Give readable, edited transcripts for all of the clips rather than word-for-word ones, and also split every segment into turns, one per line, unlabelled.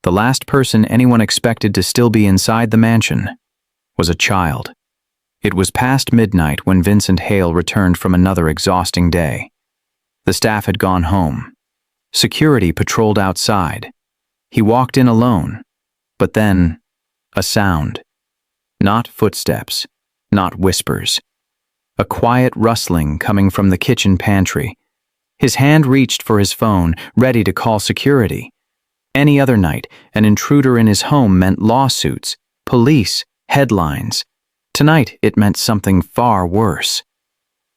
The last person anyone expected to still be inside the mansion was a child. It was past midnight when Vincent Hale returned from another exhausting day. The staff had gone home. Security patrolled outside. He walked in alone, but then a sound. Not footsteps, not whispers. A quiet rustling coming from the kitchen pantry. His hand reached for his phone, ready to call security. Any other night, an intruder in his home meant lawsuits, police, headlines. Tonight, it meant something far worse.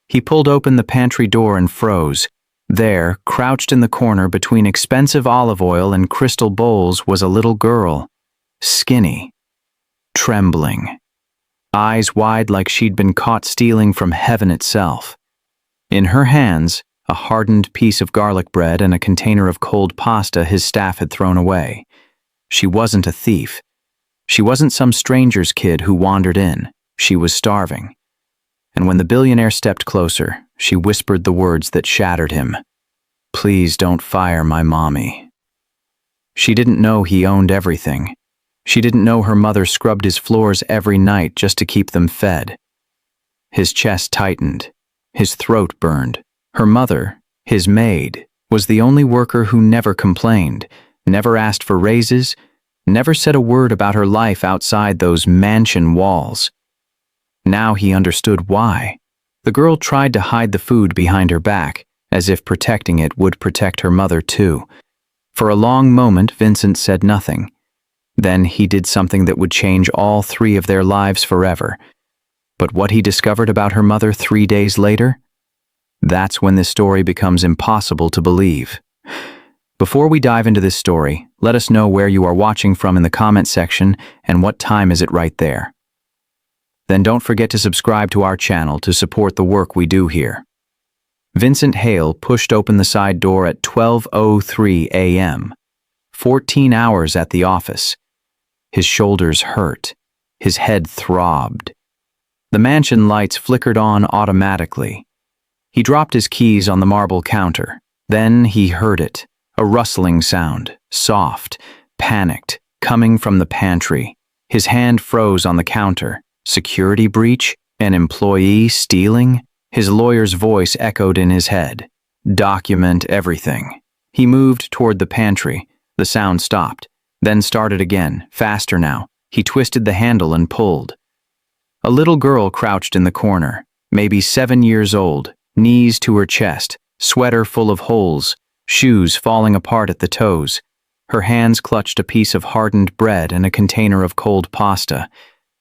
He pulled open the pantry door and froze. There, crouched in the corner between expensive olive oil and crystal bowls, was a little girl, skinny, trembling, eyes wide like she'd been caught stealing from heaven itself. In her hands, a hardened piece of garlic bread and a container of cold pasta his staff had thrown away. She wasn't a thief. She wasn't some stranger's kid who wandered in. She was starving. And when the billionaire stepped closer, she whispered the words that shattered him. "Please don't fire my mommy." She didn't know he owned everything. She didn't know her mother scrubbed his floors every night just to keep them fed. His chest tightened. His throat burned. Her mother, his maid, was the only worker who never complained, never asked for raises, never said a word about her life outside those mansion walls. Now he understood why. The girl tried to hide the food behind her back, as if protecting it would protect her mother too. For a long moment, Vincent said nothing. Then he did something that would change all three of their lives forever. But what he discovered about her mother 3 days later? That's when this story becomes impossible to believe. Before we dive into this story, let us know where you are watching from in the comment section and what time is it right there. Then don't forget to subscribe to our channel to support the work we do here. Vincent Hale pushed open the side door at 12:03 a.m. 14 hours at the office. His shoulders hurt. His head throbbed. The mansion lights flickered on automatically. He dropped his keys on the marble counter. Then he heard it, a rustling sound, soft, panicked, coming from the pantry. His hand froze on the counter. Security breach? An employee stealing? His lawyer's voice echoed in his head. Document everything. He moved toward the pantry. The sound stopped, then started again, faster now. He twisted the handle and pulled. A little girl crouched in the corner, maybe 7 years old, knees to her chest, sweater full of holes, shoes falling apart at the toes. Her hands clutched a piece of hardened bread and a container of cold pasta,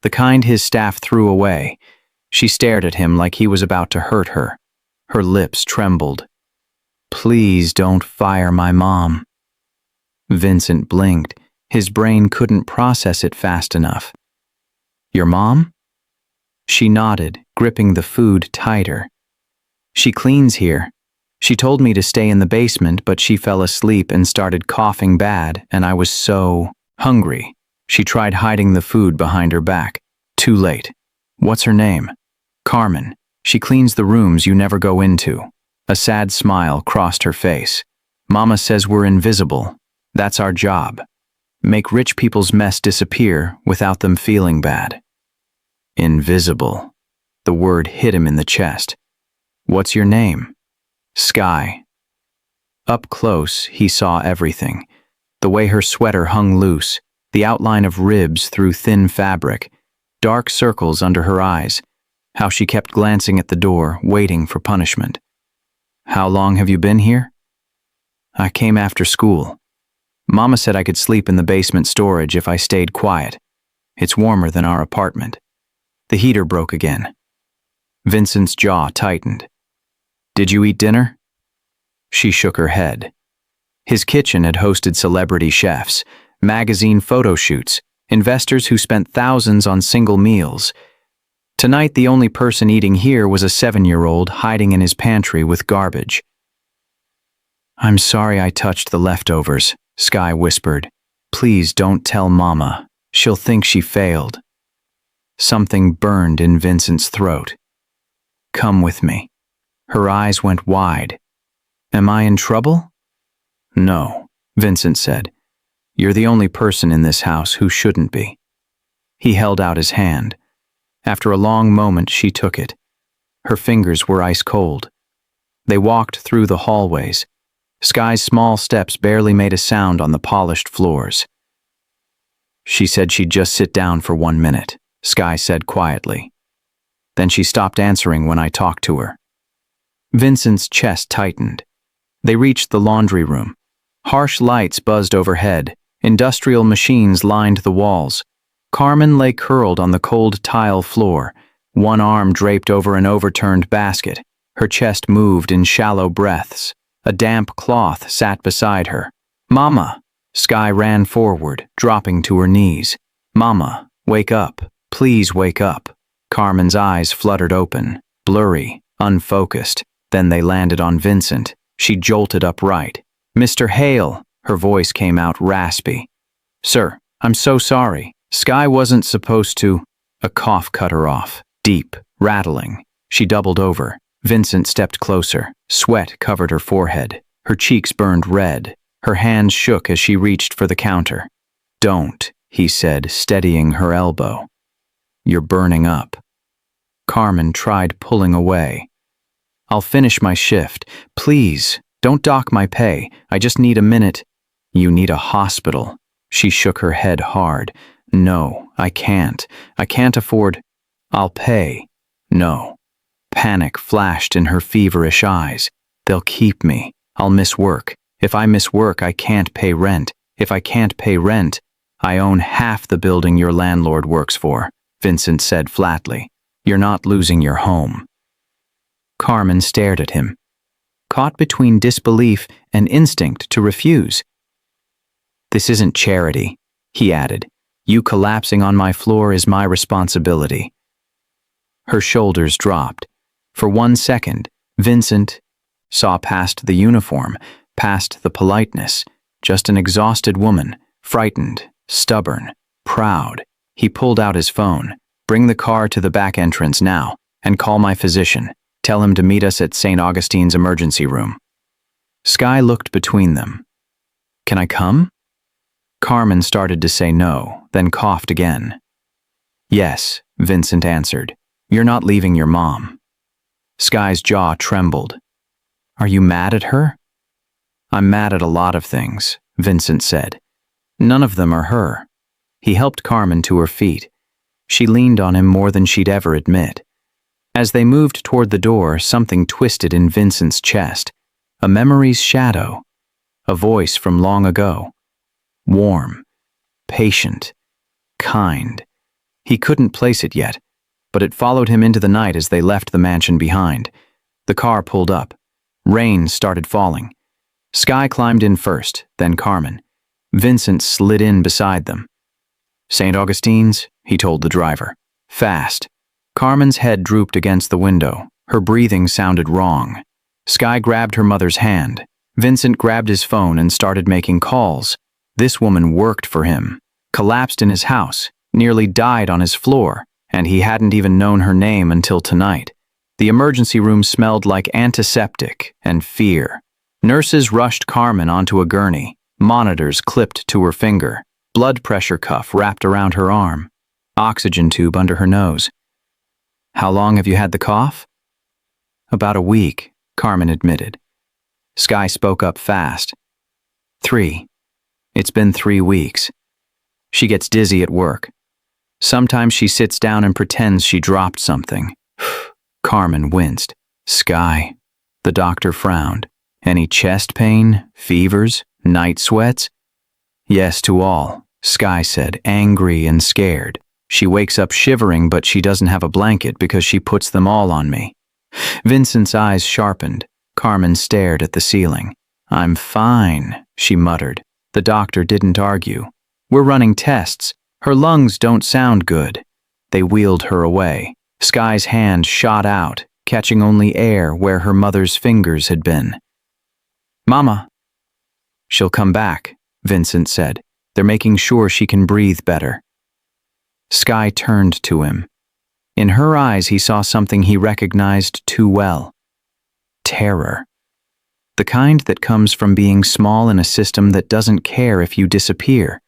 the kind his staff threw away. She stared at him like he was about to hurt her. Her lips trembled. "Please don't fire my mom." Vincent blinked. His brain couldn't process it fast enough. "Your mom?" She nodded, gripping the food tighter. "She cleans here. She told me to stay in the basement, but she fell asleep and started coughing bad, and I was so hungry." She tried hiding the food behind her back. Too late. "What's her name?" "Carmen. She cleans the rooms you never go into." A sad smile crossed her face. "Mama says we're invisible. That's our job. Make rich people's mess disappear without them feeling bad." Invisible. The word hit him in the chest. "What's your name?" "Sky." Up close, he saw everything. The way her sweater hung loose, the outline of ribs through thin fabric, dark circles under her eyes, how she kept glancing at the door, waiting for punishment. "How long have you been here?" "I came after school. Mama said I could sleep in the basement storage if I stayed quiet. It's warmer than our apartment." The heater broke again. Vincent's jaw tightened. "Did you eat dinner?" She shook her head. His kitchen had hosted celebrity chefs, magazine photo shoots, investors who spent thousands on single meals. Tonight, the only person eating here was a 7-year-old hiding in his pantry with garbage. "I'm sorry I touched the leftovers," Sky whispered. "Please don't tell Mama. She'll think she failed." Something burned in Vincent's throat. "Come with me." Her eyes went wide. "Am I in trouble?" "No," Vincent said. You're the only person in this house who shouldn't be." He held out his hand. After a long moment, she took it. Her fingers were ice cold. They walked through the hallways. Sky's small steps barely made a sound on the polished floors. "She said she'd just sit down for 1 minute," Sky said quietly. Then she stopped answering when I talked to her. Vincent's chest tightened. They reached the laundry room. Harsh lights buzzed overhead. Industrial machines lined the walls. Carmen lay curled on the cold tile floor, one arm draped over an overturned basket. Her chest moved in shallow breaths. A damp cloth sat beside her. "Mama!" Sky ran forward, dropping to her knees. "Mama, wake up. Please wake up." Carmen's eyes fluttered open, blurry, unfocused. Then they landed on Vincent. She jolted upright. "Mr. Hale," her voice came out raspy. "Sir, I'm so sorry. Sky wasn't supposed to." A cough cut her off, deep, rattling. She doubled over. Vincent stepped closer. Sweat covered her forehead. Her cheeks burned red. Her hands shook as she reached for the counter. "Don't," he said, steadying her elbow. "You're burning up." Carmen tried pulling away. "I'll finish my shift. Please, don't dock my pay. I just need a minute." "You need a hospital." She shook her head hard. "No, I can't. I can't afford." "I'll pay." "No." Panic flashed in her feverish eyes. "They'll keep me. I'll miss work. If I miss work, I can't pay rent. If I can't pay rent, I own half the building your landlord works for," Vincent said flatly. "You're not losing your home." Carmen stared at him, caught between disbelief and instinct to refuse. "This isn't charity," he added. "You collapsing on my floor is my responsibility." Her shoulders dropped. For 1 second, Vincent saw past the uniform, past the politeness, just an exhausted woman, frightened, stubborn, proud. He pulled out his phone. "Bring the car to the back entrance now, and call my physician. Tell him to meet us at St. Augustine's emergency room." Sky looked between them. "Can I come?" Carmen started to say no, then coughed again. "Yes," Vincent answered. "You're not leaving your mom." Sky's jaw trembled. "Are you mad at her?" "I'm mad at a lot of things," Vincent said. "None of them are her." He helped Carmen to her feet. She leaned on him more than she'd ever admit. As they moved toward the door, something twisted in Vincent's chest. A memory's shadow. A voice from long ago. Warm, patient, kind. He couldn't place it yet, but it followed him into the night as they left the mansion behind. The car pulled up. Rain started falling. Sky climbed in first, then Carmen. Vincent slid in beside them. "St. Augustine's," he told the driver. "Fast." Carmen's head drooped against the window. Her breathing sounded wrong. Sky grabbed her mother's hand. Vincent grabbed his phone and started making calls. This woman worked for him, collapsed in his house, nearly died on his floor, and he hadn't even known her name until tonight. The emergency room smelled like antiseptic and fear. Nurses rushed Carmen onto a gurney, monitors clipped to her finger, blood pressure cuff wrapped around her arm, oxygen tube under her nose. "How long have you had the cough?" "About a week," Carmen admitted. Sky spoke up fast. 3. It's been 3 weeks. She gets dizzy at work. Sometimes she sits down and pretends she dropped something." Carmen winced. "Sky." The doctor frowned. "Any chest pain, fevers, night sweats?" "Yes to all," Sky said, angry and scared. "She wakes up shivering, but she doesn't have a blanket because she puts them all on me." Vincent's eyes sharpened. Carmen stared at the ceiling. "I'm fine," she muttered. The doctor didn't argue. "We're running tests. Her lungs don't sound good." They wheeled her away. Sky's hand shot out, catching only air where her mother's fingers had been. "Mama." "She'll come back," Vincent said. "They're making sure she can breathe better." Sky turned to him. In her eyes he saw something he recognized too well. Terror. The kind that comes from being small in a system that doesn't care if you disappear.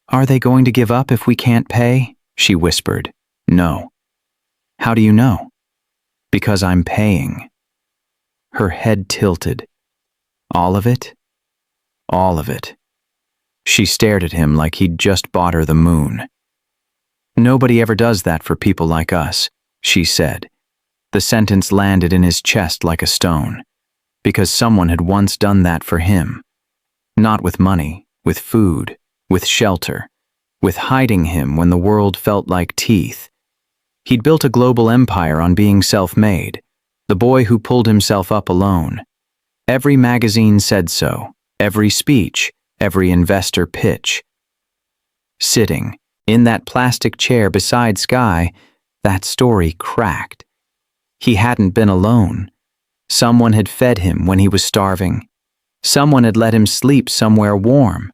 "Are they going to give up if we can't pay?" she whispered. "No." "How do you know?" "Because I'm paying." Her head tilted. "All of it?" "All of it." She stared at him like he'd just bought her the moon. "Nobody ever does that for people like us," she said. The sentence landed in his chest like a stone, because someone had once done that for him. Not with money, with food, with shelter, with hiding him when the world felt like teeth. He'd built a global empire on being self-made, the boy who pulled himself up alone. Every magazine said so, every speech, every investor pitch. Sitting in that plastic chair beside Sky, that story cracked. He hadn't been alone. Someone had fed him when he was starving. Someone had let him sleep somewhere warm.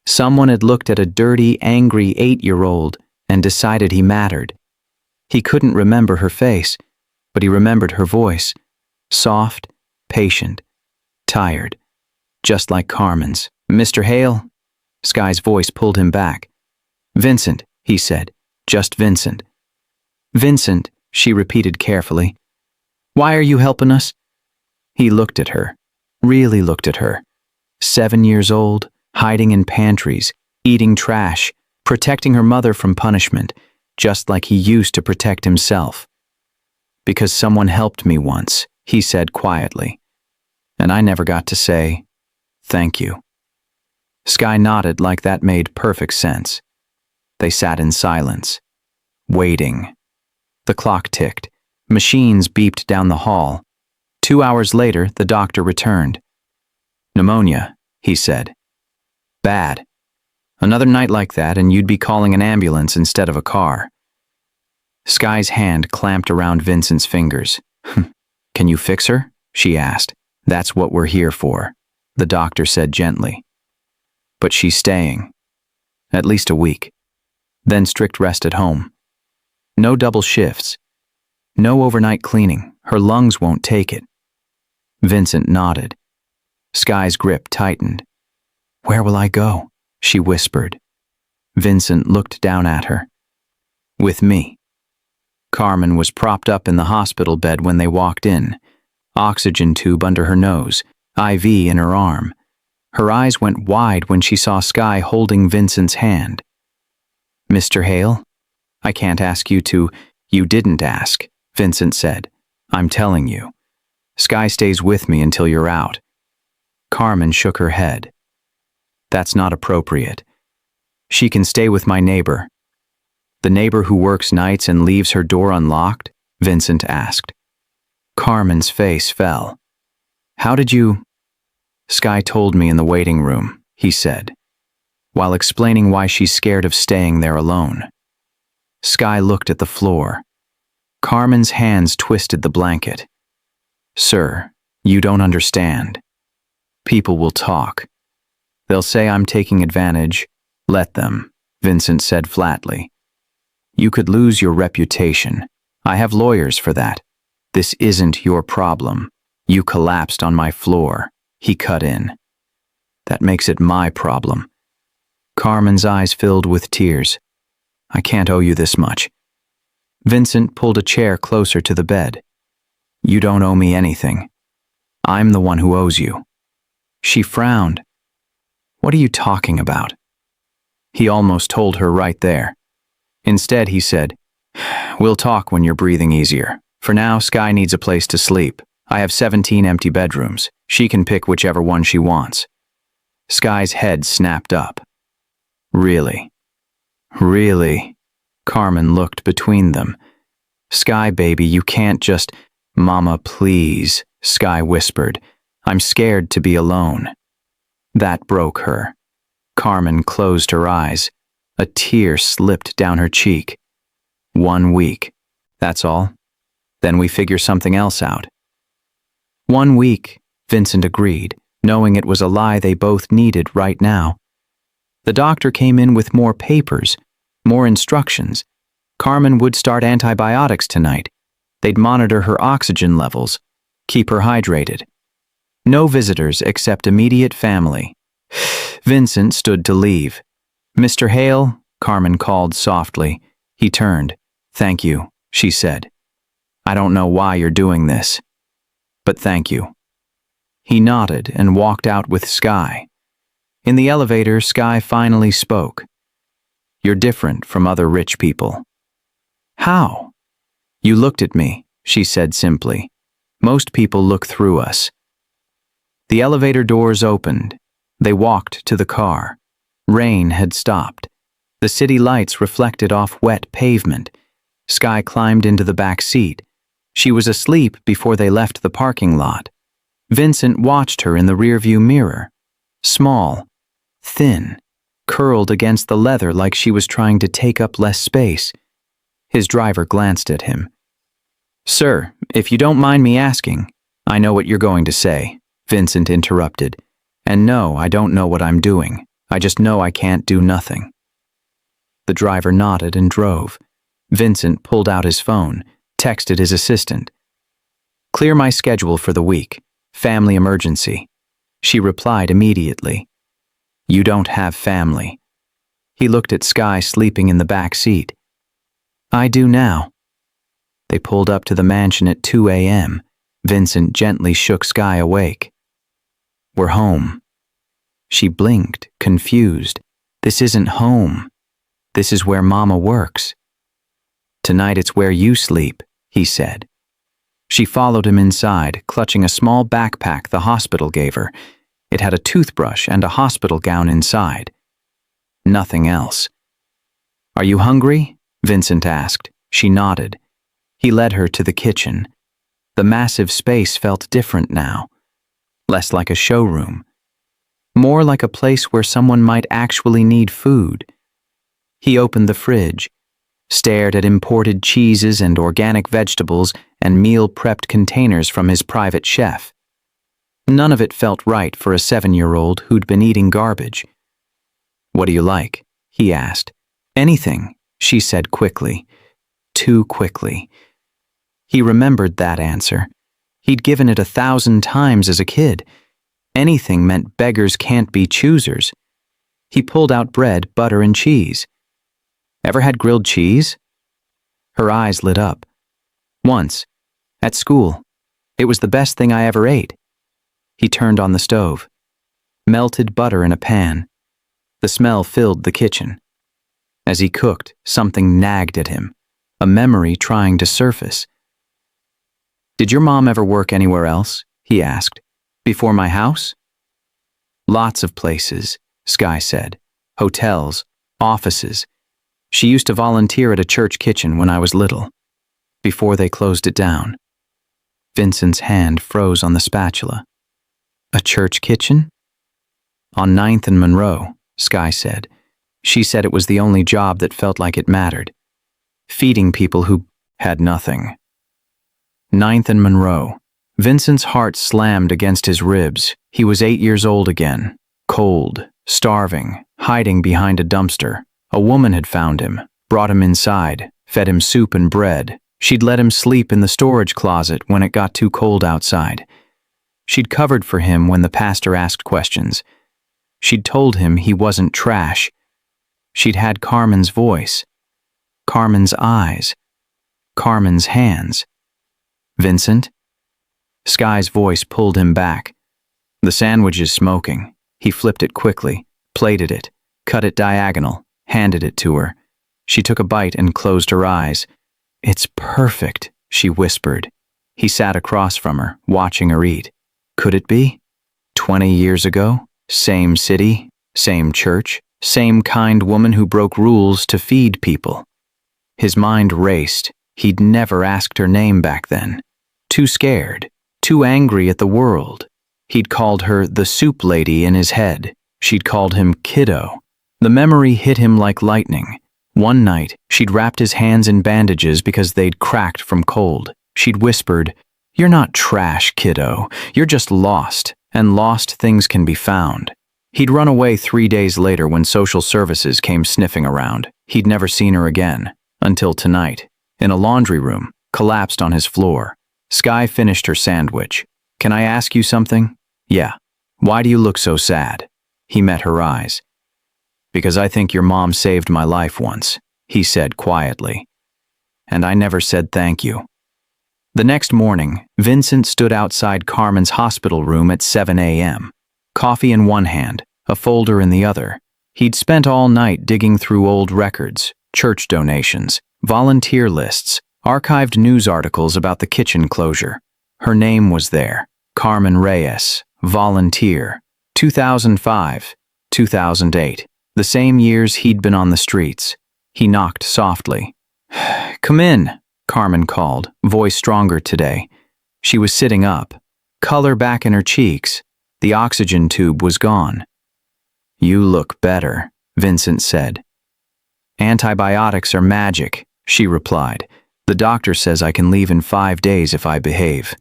Someone had looked at a dirty, angry 8-year-old and decided he mattered. He couldn't remember her face, but he remembered her voice. Soft, patient, tired, just like Carmen's. "Mr. Hale?" Sky's voice pulled him back. "Vincent," he said. "Just Vincent." "Vincent," she repeated carefully. "Why are you helping us?" He looked at her, really looked at her. 7 years old, hiding in pantries, eating trash, protecting her mother from punishment, just like he used to protect himself. "Because someone helped me once," he said quietly. "And I never got to say, thank you." Sky nodded like that made perfect sense. They sat in silence, waiting. The clock ticked. Machines beeped down the hall. 2 hours later, the doctor returned. "Pneumonia," he said. "Bad. Another night like that and you'd be calling an ambulance instead of a car." Sky's hand clamped around Vincent's fingers. "Can you fix her?" she asked. "That's what we're here for," the doctor said gently. "But she's staying. At least a week. Then strict rest at home. No double shifts. No overnight cleaning. Her lungs won't take it." Vincent nodded. Sky's grip tightened. "Where will I go?" she whispered. Vincent looked down at her. "With me." Carmen was propped up in the hospital bed when they walked in, oxygen tube under her nose, IV in her arm. Her eyes went wide when she saw Sky holding Vincent's hand. "Mr. Hale, I can't ask you to—" "You didn't ask," Vincent said. "I'm telling you. Sky stays with me until you're out." Carmen shook her head. "That's not appropriate. She can stay with my neighbor." "The neighbor who works nights and leaves her door unlocked?" Vincent asked. Carmen's face fell. "How did you—" "Sky told me in the waiting room," he said, while explaining why she's scared of staying there alone. Sky looked at the floor. Carmen's hands twisted the blanket. "Sir, you don't understand. People will talk. They'll say I'm taking advantage. Let them," Vincent said flatly. "You could lose your reputation. I have lawyers for that. This isn't your problem. You collapsed on my floor," he cut in. "That makes it my problem." Carmen's eyes filled with tears. "I can't owe you this much." Vincent pulled a chair closer to the bed. "You don't owe me anything. I'm the one who owes you." She frowned. "What are you talking about?" He almost told her right there. Instead, he said, "We'll talk when you're breathing easier. For now, Sky needs a place to sleep. I have 17 empty bedrooms. She can pick whichever one she wants." Sky's head snapped up. "Really? Really?" Carmen looked between them. "Sky, baby, you can't just—" "Mama, please," Sky whispered. "I'm scared to be alone." That broke her. Carmen closed her eyes. A tear slipped down her cheek. 1 week. That's all? Then we figure something else out. 1 week, Vincent agreed, knowing it was a lie they both needed right now. The doctor came in with more papers, more instructions. Carmen would start antibiotics tonight. They'd monitor her oxygen levels, keep her hydrated. No visitors except immediate family. Vincent stood to leave. "Mr. Hale," Carmen called softly. He turned. "Thank you," she said. "I don't know why you're doing this, but thank you." He nodded and walked out with Sky. In the elevator, Sky finally spoke. "You're different from other rich people." "How?" "You looked at me," she said simply. "Most people look through us." The elevator doors opened. They walked to the car. Rain had stopped. The city lights reflected off wet pavement. Sky climbed into the back seat. She was asleep before they left the parking lot. Vincent watched her in the rearview mirror. Small, thin, curled against the leather like she was trying to take up less space. His driver glanced at him. "Sir, if you don't mind me asking." "I know what you're going to say," Vincent interrupted. "And no, I don't know what I'm doing. I just know I can't do nothing." The driver nodded and drove. Vincent pulled out his phone, texted his assistant. "Clear my schedule for the week. Family emergency." She replied immediately. "You don't have family." He looked at Sky sleeping in the back seat. "I do now." They pulled up to the mansion at 2 a.m. Vincent gently shook Sky awake. "We're home." She blinked, confused. "This isn't home. This is where Mama works." "Tonight it's where you sleep," he said. She followed him inside, clutching a small backpack the hospital gave her. It had a toothbrush and a hospital gown inside. Nothing else. "Are you hungry?" Vincent asked. She nodded. He led her to the kitchen. The massive space felt different now. Less like a showroom. More like a place where someone might actually need food. He opened the fridge, stared at imported cheeses and organic vegetables and meal-prepped containers from his private chef. None of it felt right for a 7-year-old who'd been eating garbage. "What do you like?" he asked. "Anything," she said quickly. Too quickly. He remembered that answer. He'd given it 1,000 times as a kid. Anything meant beggars can't be choosers. He pulled out bread, butter, and cheese. "Ever had grilled cheese?" Her eyes lit up. "Once. At school. It was the best thing I ever ate." He turned on the stove. Melted butter in a pan. The smell filled the kitchen. As he cooked, something nagged at him. A memory trying to surface. "Did your mom ever work anywhere else?" he asked. "Before my house?" "Lots of places," Sky said. "Hotels, offices. She used to volunteer at a church kitchen when I was little, before they closed it down." Vincent's hand froze on the spatula. "A church kitchen?" "On 9th and Monroe," Sky said. She said it was the only job that felt like it mattered. Feeding people who had nothing. 9th and Monroe. Vincent's heart slammed against his ribs. He was 8 years old again. Cold, starving, hiding behind a dumpster. A woman had found him, brought him inside, fed him soup and bread. She'd let him sleep in the storage closet when it got too cold outside. She'd covered for him when the pastor asked questions. She'd told him he wasn't trash. She'd had Carmen's voice, Carmen's eyes, Carmen's hands. "Vincent?" Sky's voice pulled him back. "The sandwich is smoking." He flipped it quickly, plated it, cut it diagonal, handed it to her. She took a bite and closed her eyes. "It's perfect," she whispered. He sat across from her, watching her eat. Could it be? 20 years ago? Same city, same church, same kind woman who broke rules to feed people. His mind raced. He'd never asked her name back then. Too scared, too angry at the world. He'd called her the soup lady in his head. She'd called him kiddo. The memory hit him like lightning. One night, she'd wrapped his hands in bandages because they'd cracked from cold. She'd whispered, "You're not trash, kiddo. You're just lost, and lost things can be found." He'd run away 3 days later when social services came sniffing around. He'd never seen her again, until tonight, in a laundry room, collapsed on his floor. Sky finished her sandwich. "Can I ask you something?" Yeah. Why do you look so sad? He met her eyes. Because I think your mom saved my life once, he said quietly. And I never said thank you. The next morning, Vincent stood outside Carmen's hospital room at 7 a.m., coffee in one hand, a folder in the other. He'd spent all night digging through old records, church donations, volunteer lists, archived news articles about the kitchen closure. Her name was there, Carmen Reyes, volunteer, 2005, 2008, the same years he'd been on the streets. He knocked softly. Come in, Carmen called, voice stronger today. She was sitting up, color back in her cheeks. The oxygen tube was gone. You look better, Vincent said. Antibiotics are magic, she replied. The doctor says I can leave in 5 days if I behave.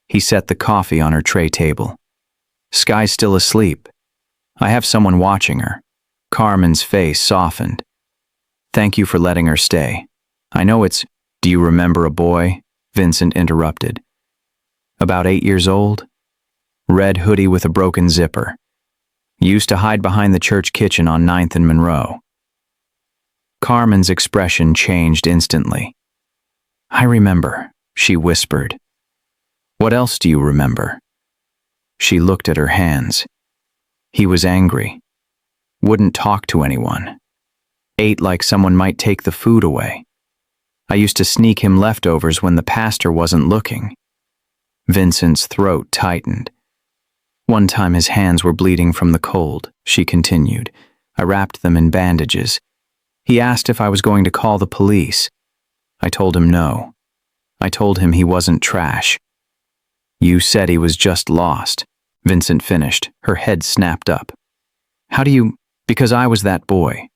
He set the coffee on her tray table. Sky's still asleep. I have someone watching her. Carmen's face softened. Thank you for letting her stay. I know it's... Do you remember a boy? Vincent interrupted. About 8 years old? Red hoodie with a broken zipper. Used to hide behind the church kitchen on 9th and Monroe. Carmen's expression changed instantly. I remember, she whispered. What else do you remember? She looked at her hands. He was angry. Wouldn't talk to anyone. Ate like someone might take the food away. I used to sneak him leftovers when the pastor wasn't looking. Vincent's throat tightened. One time his hands were bleeding from the cold, she continued. I wrapped them in bandages. He asked if I was going to call the police. I told him no. I told him he wasn't trash. You said he was just lost, Vincent finished, her head snapped up. How do you... Because I was that boy.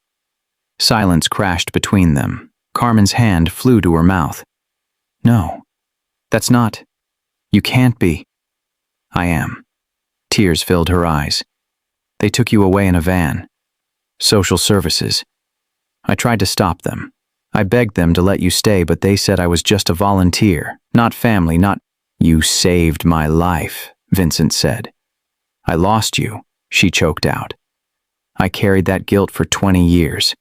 Silence crashed between them. Carmen's hand flew to her mouth. No, that's not... You can't be. I am. Tears filled her eyes. They took you away in a van. Social services. I tried to stop them. I begged them to let you stay, but they said I was just a volunteer, not family, not... You saved my life, Vincent said. I lost you, she choked out. I carried that guilt for 20 years.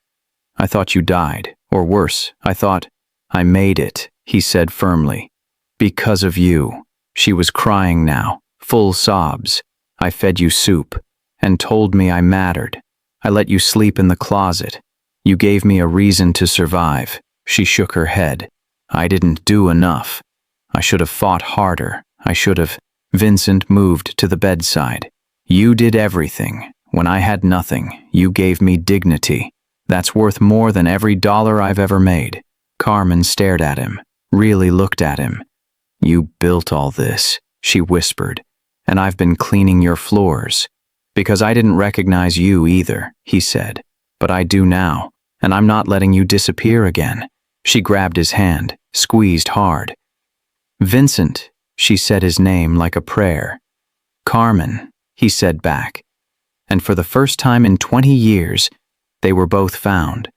I thought you died, or worse, I thought... I made it, he said firmly. Because of you. She was crying now, full sobs. I fed you soup, and told me I mattered. I let you sleep in the closet. You gave me a reason to survive. She shook her head. I didn't do enough. I should have fought harder. I should have... Vincent moved to the bedside. You did everything. When I had nothing, you gave me dignity. That's worth more than every dollar I've ever made. Carmen stared at him, really looked at him. You built all this, she whispered, and I've been cleaning your floors. Because I didn't recognize you either, he said. But I do now, and I'm not letting you disappear again. She grabbed his hand, squeezed hard. Vincent, she said his name like a prayer. Carmen, he said back. And for the first time in 20 years, they were both found.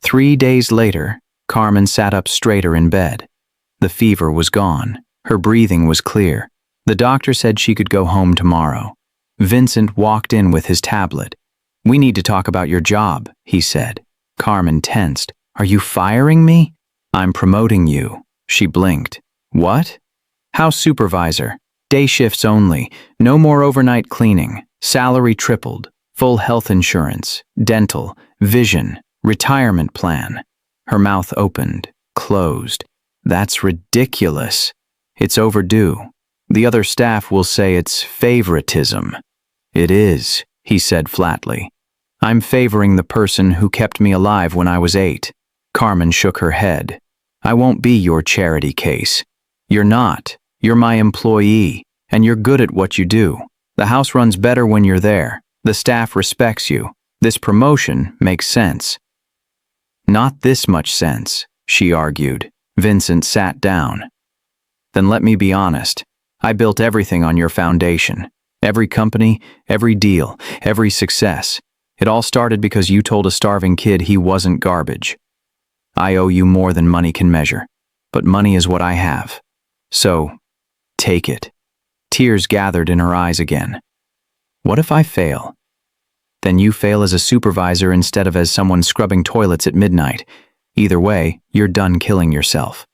3 days later, Carmen sat up straighter in bed. The fever was gone. Her breathing was clear. The doctor said she could go home tomorrow. Vincent walked in with his tablet. We need to talk about your job, he said. Carmen tensed. Are you firing me? I'm promoting you. She blinked. What? House supervisor. Day shifts only. No more overnight cleaning. Salary tripled. Full health insurance. Dental. Vision. Retirement plan. Her mouth opened. Closed. That's ridiculous. It's overdue. The other staff will say it's favoritism. It is, he said flatly. I'm favoring the person who kept me alive when I was 8. Carmen shook her head. I won't be your charity case. You're not. You're my employee, and you're good at what you do. The house runs better when you're there. The staff respects you. This promotion makes sense. Not this much sense, she argued. Vincent sat down. Then let me be honest. I built everything on your foundation. Every company, every deal, every success. It all started because you told a starving kid he wasn't garbage. I owe you more than money can measure, but money is what I have. So, take it. Tears gathered in her eyes again. What if I fail? Then you fail as a supervisor instead of as someone scrubbing toilets at midnight. Either way, you're done killing yourself.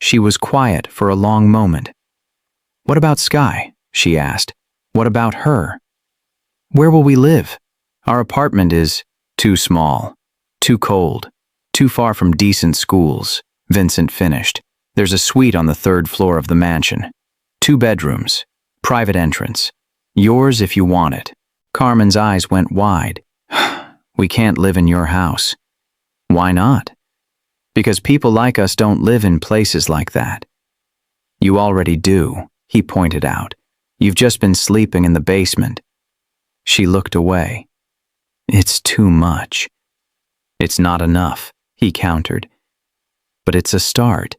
She was quiet for a long moment. What about Sky? She asked. What about her? Where will we live? Our apartment is too small, too cold, too far from decent schools, Vincent finished. There's a suite on the 3rd floor of the mansion. 2 bedrooms, private entrance. Yours if you want it. Carmen's eyes went wide. We can't live in your house. Why not? Because people like us don't live in places like that. You already do, he pointed out. You've just been sleeping in the basement. She looked away. It's too much. It's not enough, he countered. But it's a start.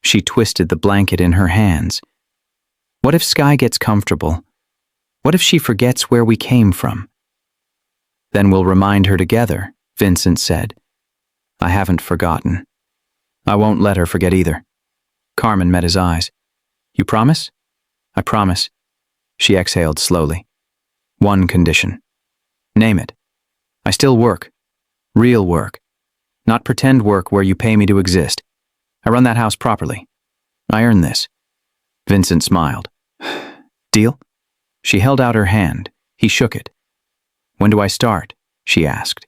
She twisted the blanket in her hands. What if Sky gets comfortable? What if she forgets where we came from? Then we'll remind her together, Vincent said. I haven't forgotten. I won't let her forget either. Carmen met his eyes. You promise? I promise. She exhaled slowly. One condition. Name it. I still work. Real work. Not pretend work where you pay me to exist. I run that house properly. I earn this. Vincent smiled. Deal? She held out her hand. He shook it. When do I start? She asked.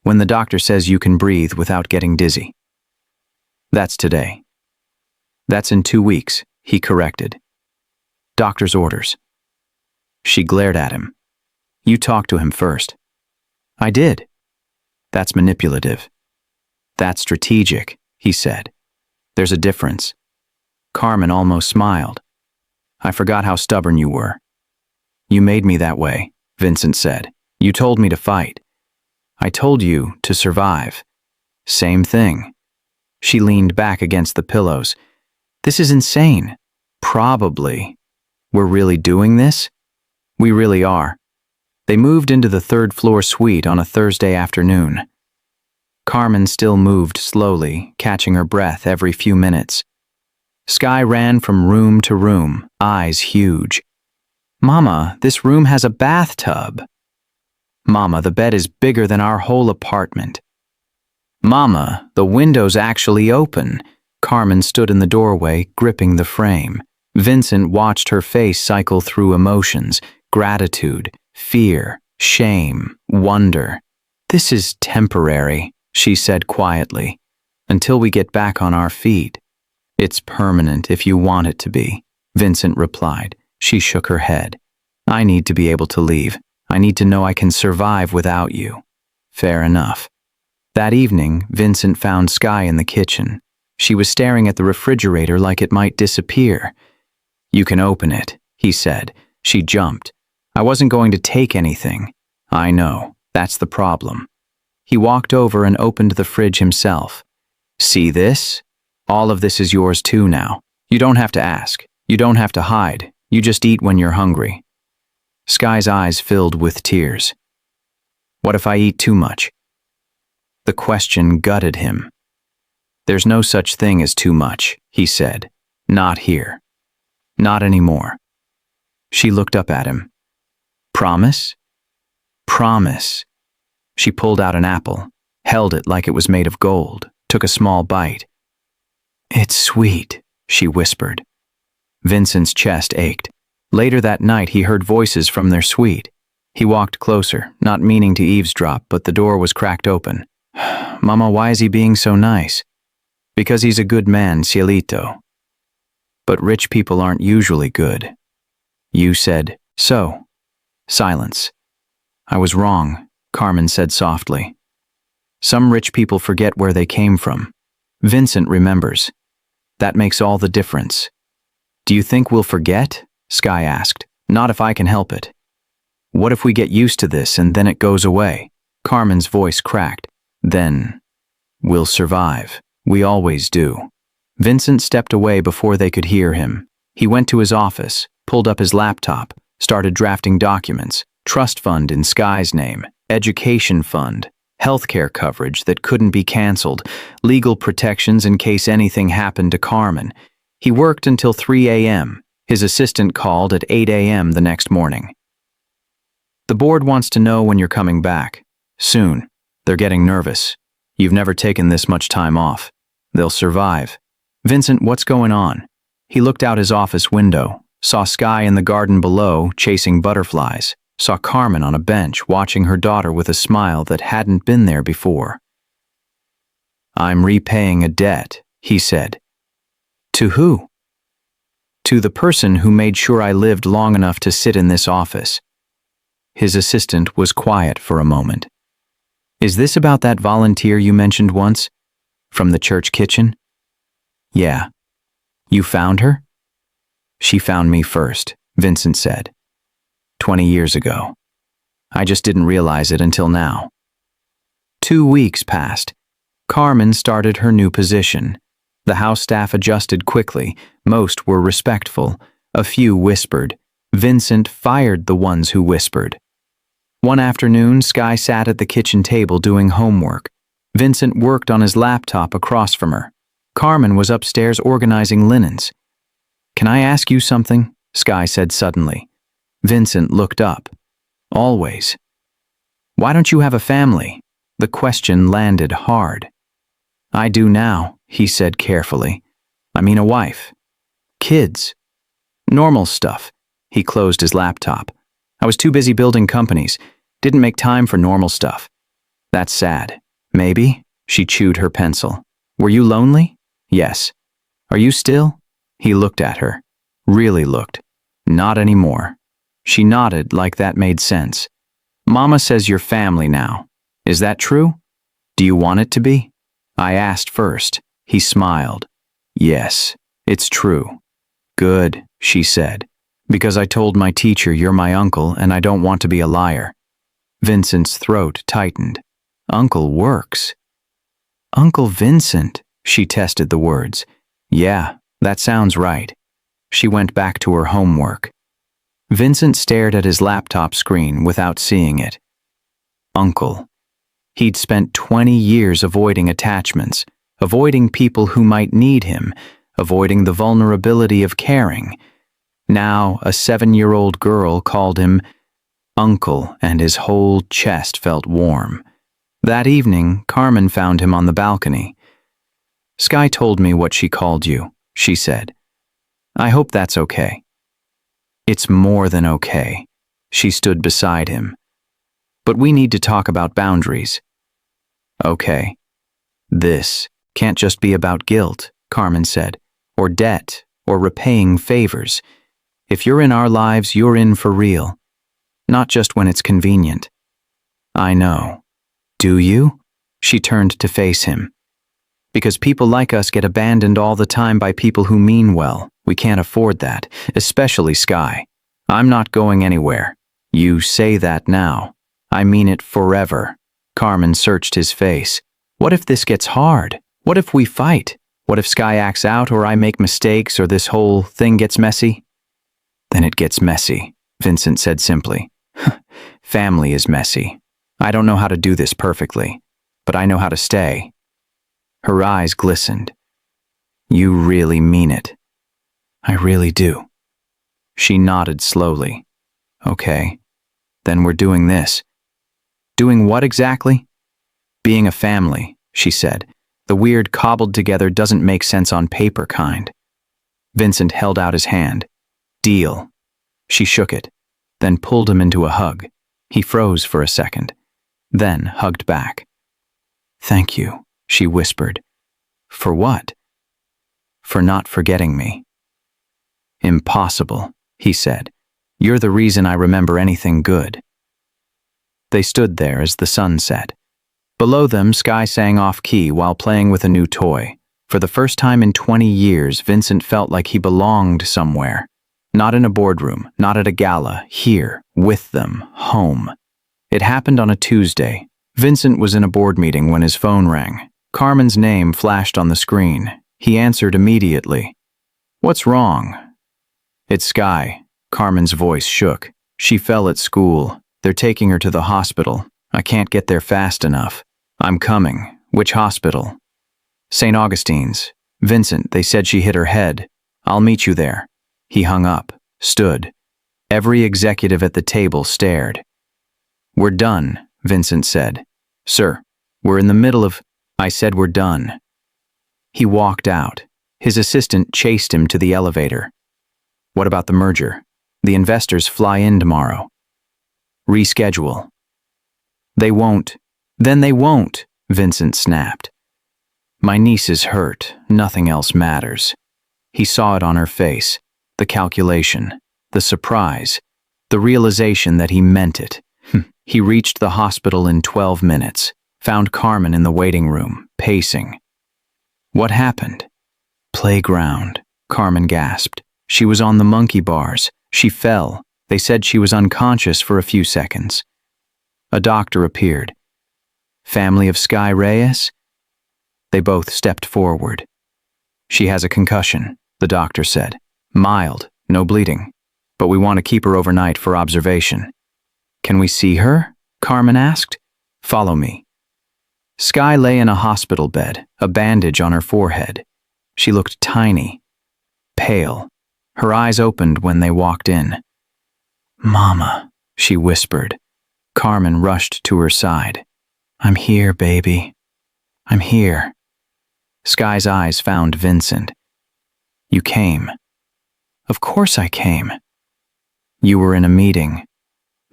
When the doctor says you can breathe without getting dizzy. That's today. That's in 2 weeks, he corrected. Doctor's orders. She glared at him. You talked to him first. I did. That's manipulative. That's strategic, he said. There's a difference. Carmen almost smiled. I forgot how stubborn you were. You made me that way, Vincent said. You told me to fight. I told you to survive. Same thing. She leaned back against the pillows. This is insane. Probably. We're really doing this? We really are. They moved into the 3rd floor suite on a Thursday afternoon. Carmen still moved slowly, catching her breath every few minutes. Sky ran from room to room, eyes huge. Mama, this room has a bathtub. Mama, the bed is bigger than our whole apartment. Mama, the window's actually open. Carmen stood in the doorway, gripping the frame. Vincent watched her face cycle through emotions, gratitude, fear, shame, wonder. This is temporary, she said quietly, until we get back on our feet. It's permanent if you want it to be, Vincent replied. She shook her head. I need to be able to leave. I need to know I can survive without you. Fair enough. That evening, Vincent found Sky in the kitchen. She was staring at the refrigerator like it might disappear. You can open it, he said. She jumped. I wasn't going to take anything. I know. That's the problem. He walked over and opened the fridge himself. See this? All of this is yours too now. You don't have to ask. You don't have to hide. You just eat when you're hungry. Sky's eyes filled with tears. What if I eat too much? The question gutted him. There's no such thing as too much, he said. Not here. Not anymore. She looked up at him. Promise? Promise. She pulled out an apple, held it like it was made of gold, took a small bite. It's sweet, she whispered. Vincent's chest ached. Later that night, he heard voices from their suite. He walked closer, not meaning to eavesdrop, but the door was cracked open. Mama, why is he being so nice? Because he's a good man, Cielito. But rich people aren't usually good. You said, so. Silence. I was wrong, Carmen said softly. Some rich people forget where they came from. Vincent remembers. That makes all the difference. Do you think we'll forget? Sky asked. Not if I can help it. What if we get used to this and then it goes away? Carmen's voice cracked. Then, we'll survive. We always do. Vincent stepped away before they could hear him. He went to his office, pulled up his laptop, started drafting documents. Trust fund in Sky's name, education fund, healthcare coverage that couldn't be canceled, legal protections in case anything happened to Carmen. He worked until 3 a.m. His assistant called at 8 a.m. the next morning. The board wants to know when you're coming back. Soon. They're getting nervous. You've never taken this much time off. They'll survive. Vincent, what's going on? He looked out his office window, saw Sky in the garden below chasing butterflies, saw Carmen on a bench watching her daughter with a smile that hadn't been there before. I'm repaying a debt, he said. To who? To the person who made sure I lived long enough to sit in this office. His assistant was quiet for a moment. Is this about that volunteer you mentioned once? From the church kitchen? Yeah. You found her? She found me first, Vincent said. 20 years ago. I just didn't realize it until now. 2 weeks passed. Carmen started her new position. The house staff adjusted quickly. Most were respectful. A few whispered. Vincent fired the ones who whispered. One afternoon, Sky sat at the kitchen table doing homework. Vincent worked on his laptop across from her. Carmen was upstairs organizing linens. Can I ask you something? Sky said suddenly. Vincent looked up. Always. Why don't you have a family? The question landed hard. I do now, he said carefully. I mean a wife. Kids. Normal stuff. He closed his laptop. I was too busy building companies. Didn't make time for normal stuff. That's sad. Maybe? She chewed her pencil. Were you lonely? Yes. Are you still? He looked at her. Really looked. Not anymore. She nodded like that made sense. Mama says you're family now. Is that true? Do you want it to be? I asked first. He smiled. Yes, it's true. Good, she said. Because I told my teacher you're my uncle and I don't want to be a liar. Vincent's throat tightened. Uncle works. Uncle Vincent, she tested the words. Yeah, that sounds right. She went back to her homework. Vincent stared at his laptop screen without seeing it. Uncle. He'd spent 20 years avoiding attachments, avoiding people who might need him, avoiding the vulnerability of caring. Now, a 7-year-old girl called him Uncle, and his whole chest felt warm. That evening, Carmen found him on the balcony. Sky told me what she called you, she said. I hope that's okay. It's more than okay. She stood beside him. But we need to talk about boundaries. Okay. This can't just be about guilt, Carmen said, or debt, or repaying favors. If you're in our lives, you're in for real. Not just when it's convenient. I know. Do you? She turned to face him. Because people like us get abandoned all the time by people who mean well. We can't afford that, especially Sky. I'm not going anywhere. You say that now. I mean it forever. Carmen searched his face. What if this gets hard? What if we fight? What if Sky acts out or I make mistakes or this whole thing gets messy? Then it gets messy, Vincent said simply. Family is messy. I don't know how to do this perfectly, but I know how to stay. Her eyes glistened. You really mean it. I really do. She nodded slowly. Okay, then we're doing this. Doing what exactly? Being a family, she said. The weird cobbled together doesn't make sense on paper kind. Vincent held out his hand. Deal. She shook it, then pulled him into a hug. He froze for a second, then hugged back. Thank you, she whispered. For what? For not forgetting me. Impossible, he said. You're the reason I remember anything good. They stood there as the sun set. Below them, Sky sang off-key while playing with a new toy. For the first time in 20 years, Vincent felt like he belonged somewhere. Not in a boardroom, not at a gala, here, with them, home. It happened on a Tuesday. Vincent was in a board meeting when his phone rang. Carmen's name flashed on the screen. He answered immediately. What's wrong? It's Sky. Carmen's voice shook. She fell at school. They're taking her to the hospital. I can't get there fast enough. I'm coming. Which hospital? St. Augustine's. Vincent, they said she hit her head. I'll meet you there. He hung up, stood. Every executive at the table stared. We're done, Vincent said. Sir, we're in the middle of... I said we're done. He walked out. His assistant chased him to the elevator. What about the merger? The investors fly in tomorrow. Reschedule. They won't. Then they won't, Vincent snapped. My niece is hurt. Nothing else matters. He saw it on her face. The calculation. The surprise. The realization that he meant it. He reached the hospital in 12 minutes. Found Carmen in the waiting room, pacing. What happened? Playground, Carmen gasped. She was on the monkey bars. She fell. They said she was unconscious for a few seconds. A doctor appeared. Family of Sky Reyes? They both stepped forward. She has a concussion, the doctor said. Mild, no bleeding. But we want to keep her overnight for observation. Can we see her? Carmen asked. Follow me. Sky lay in a hospital bed, a bandage on her forehead. She looked tiny, pale. Her eyes opened when they walked in. Mama, she whispered. Carmen rushed to her side. I'm here, baby. I'm here. Sky's eyes found Vincent. You came. Of course I came. You were in a meeting.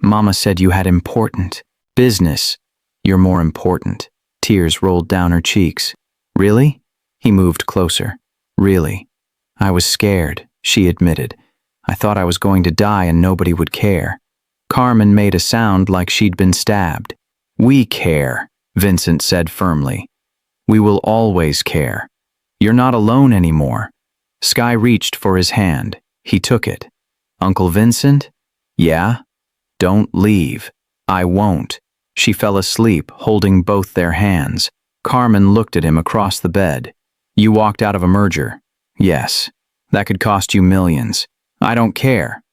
Mama said you had important business. You're more important. Tears rolled down her cheeks. Really? He moved closer. Really? I was scared, she admitted. I thought I was going to die and nobody would care. Carmen made a sound like she'd been stabbed. We care, Vincent said firmly. We will always care. You're not alone anymore. Sky reached for his hand. He took it. Uncle Vincent? Yeah? Don't leave. I won't. She fell asleep, holding both their hands. Carmen looked at him across the bed. You walked out of a merger. Yes. That could cost you millions. I don't care.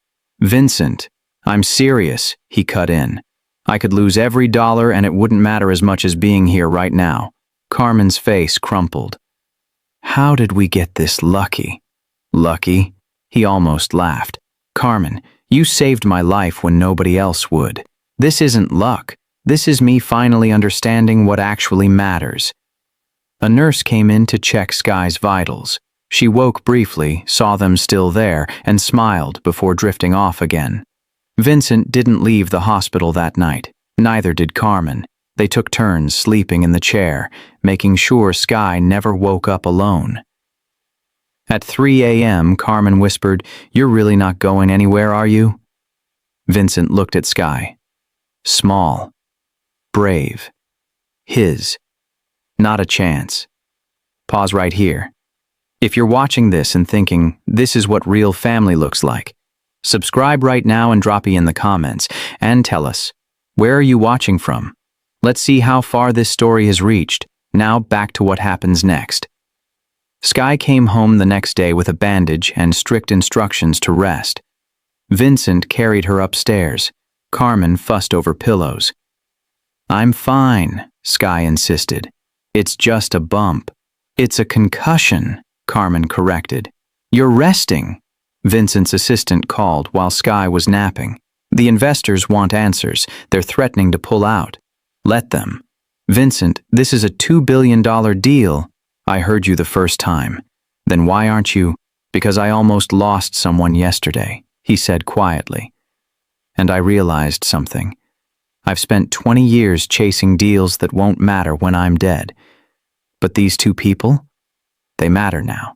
Vincent, I'm serious, he cut in. I could lose every dollar and it wouldn't matter as much as being here right now. Carmen's face crumpled. How did we get this lucky? Lucky? He almost laughed. Carmen, you saved my life when nobody else would. This isn't luck. This is me finally understanding what actually matters. A nurse came in to check Sky's vitals. She woke briefly, saw them still there, and smiled before drifting off again. Vincent didn't leave the hospital that night. Neither did Carmen. They took turns sleeping in the chair, making sure Sky never woke up alone. At 3 a.m., Carmen whispered, You're really not going anywhere, are you? Vincent looked at Sky. Small. Brave. His. Not a chance. Pause right here. If you're watching this and thinking, this is what real family looks like, subscribe right now and drop it in the comments, and tell us, where are you watching from? Let's see how far this story has reached. Now back to what happens next. Sky came home the next day with a bandage and strict instructions to rest. Vincent carried her upstairs. Carmen fussed over pillows. I'm fine, Sky insisted. It's just a bump. It's a concussion, Carmen corrected. You're resting, Vincent's assistant called while Sky was napping. The investors want answers. They're threatening to pull out. Let them. Vincent, this is a $2 billion deal. I heard you the first time. Then why aren't you? Because I almost lost someone yesterday, he said quietly. And I realized something. I've spent 20 years chasing deals that won't matter when I'm dead. But these two people? They matter now.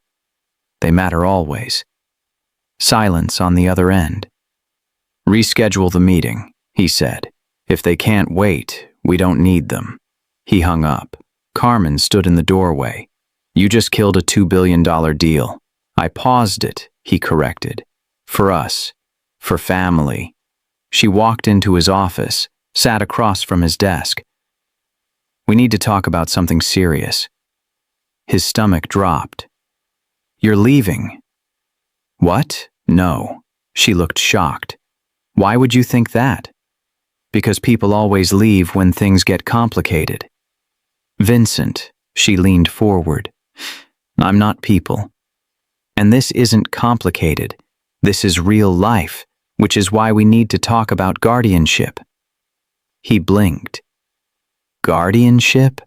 They matter always. Silence on the other end. Reschedule the meeting, he said. If they can't wait, we don't need them. He hung up. Carmen stood in the doorway. You just killed a $2 billion deal. I paused it, he corrected. For us. For family. She walked into his office, sat across from his desk. We need to talk about something serious. His stomach dropped. You're leaving. What? No. She looked shocked. Why would you think that? Because people always leave when things get complicated. Vincent, she leaned forward. I'm not people. And this isn't complicated. This is real life, which is why we need to talk about guardianship. He blinked. Guardianship?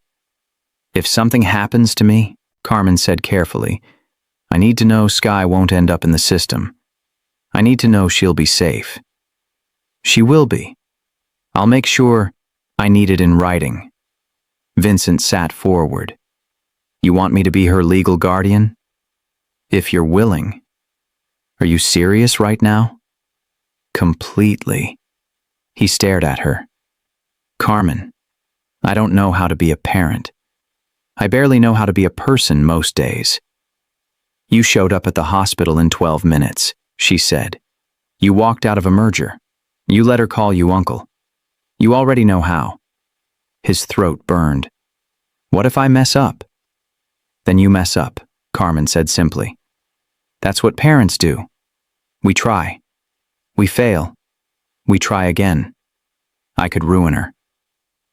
If something happens to me, Carmen said carefully, I need to know Sky won't end up in the system. I need to know she'll be safe. She will be. I'll make sure. I need it in writing. Vincent sat forward. You want me to be her legal guardian? If you're willing. Are you serious right now? Completely. He stared at her. Carmen, I don't know how to be a parent. I barely know how to be a person most days. You showed up at the hospital in 12 minutes, she said. You walked out of a merger. You let her call you uncle. You already know how. His throat burned. What if I mess up? Then you mess up, Carmen said simply. That's what parents do. We try. We fail. We try again. I could ruin her.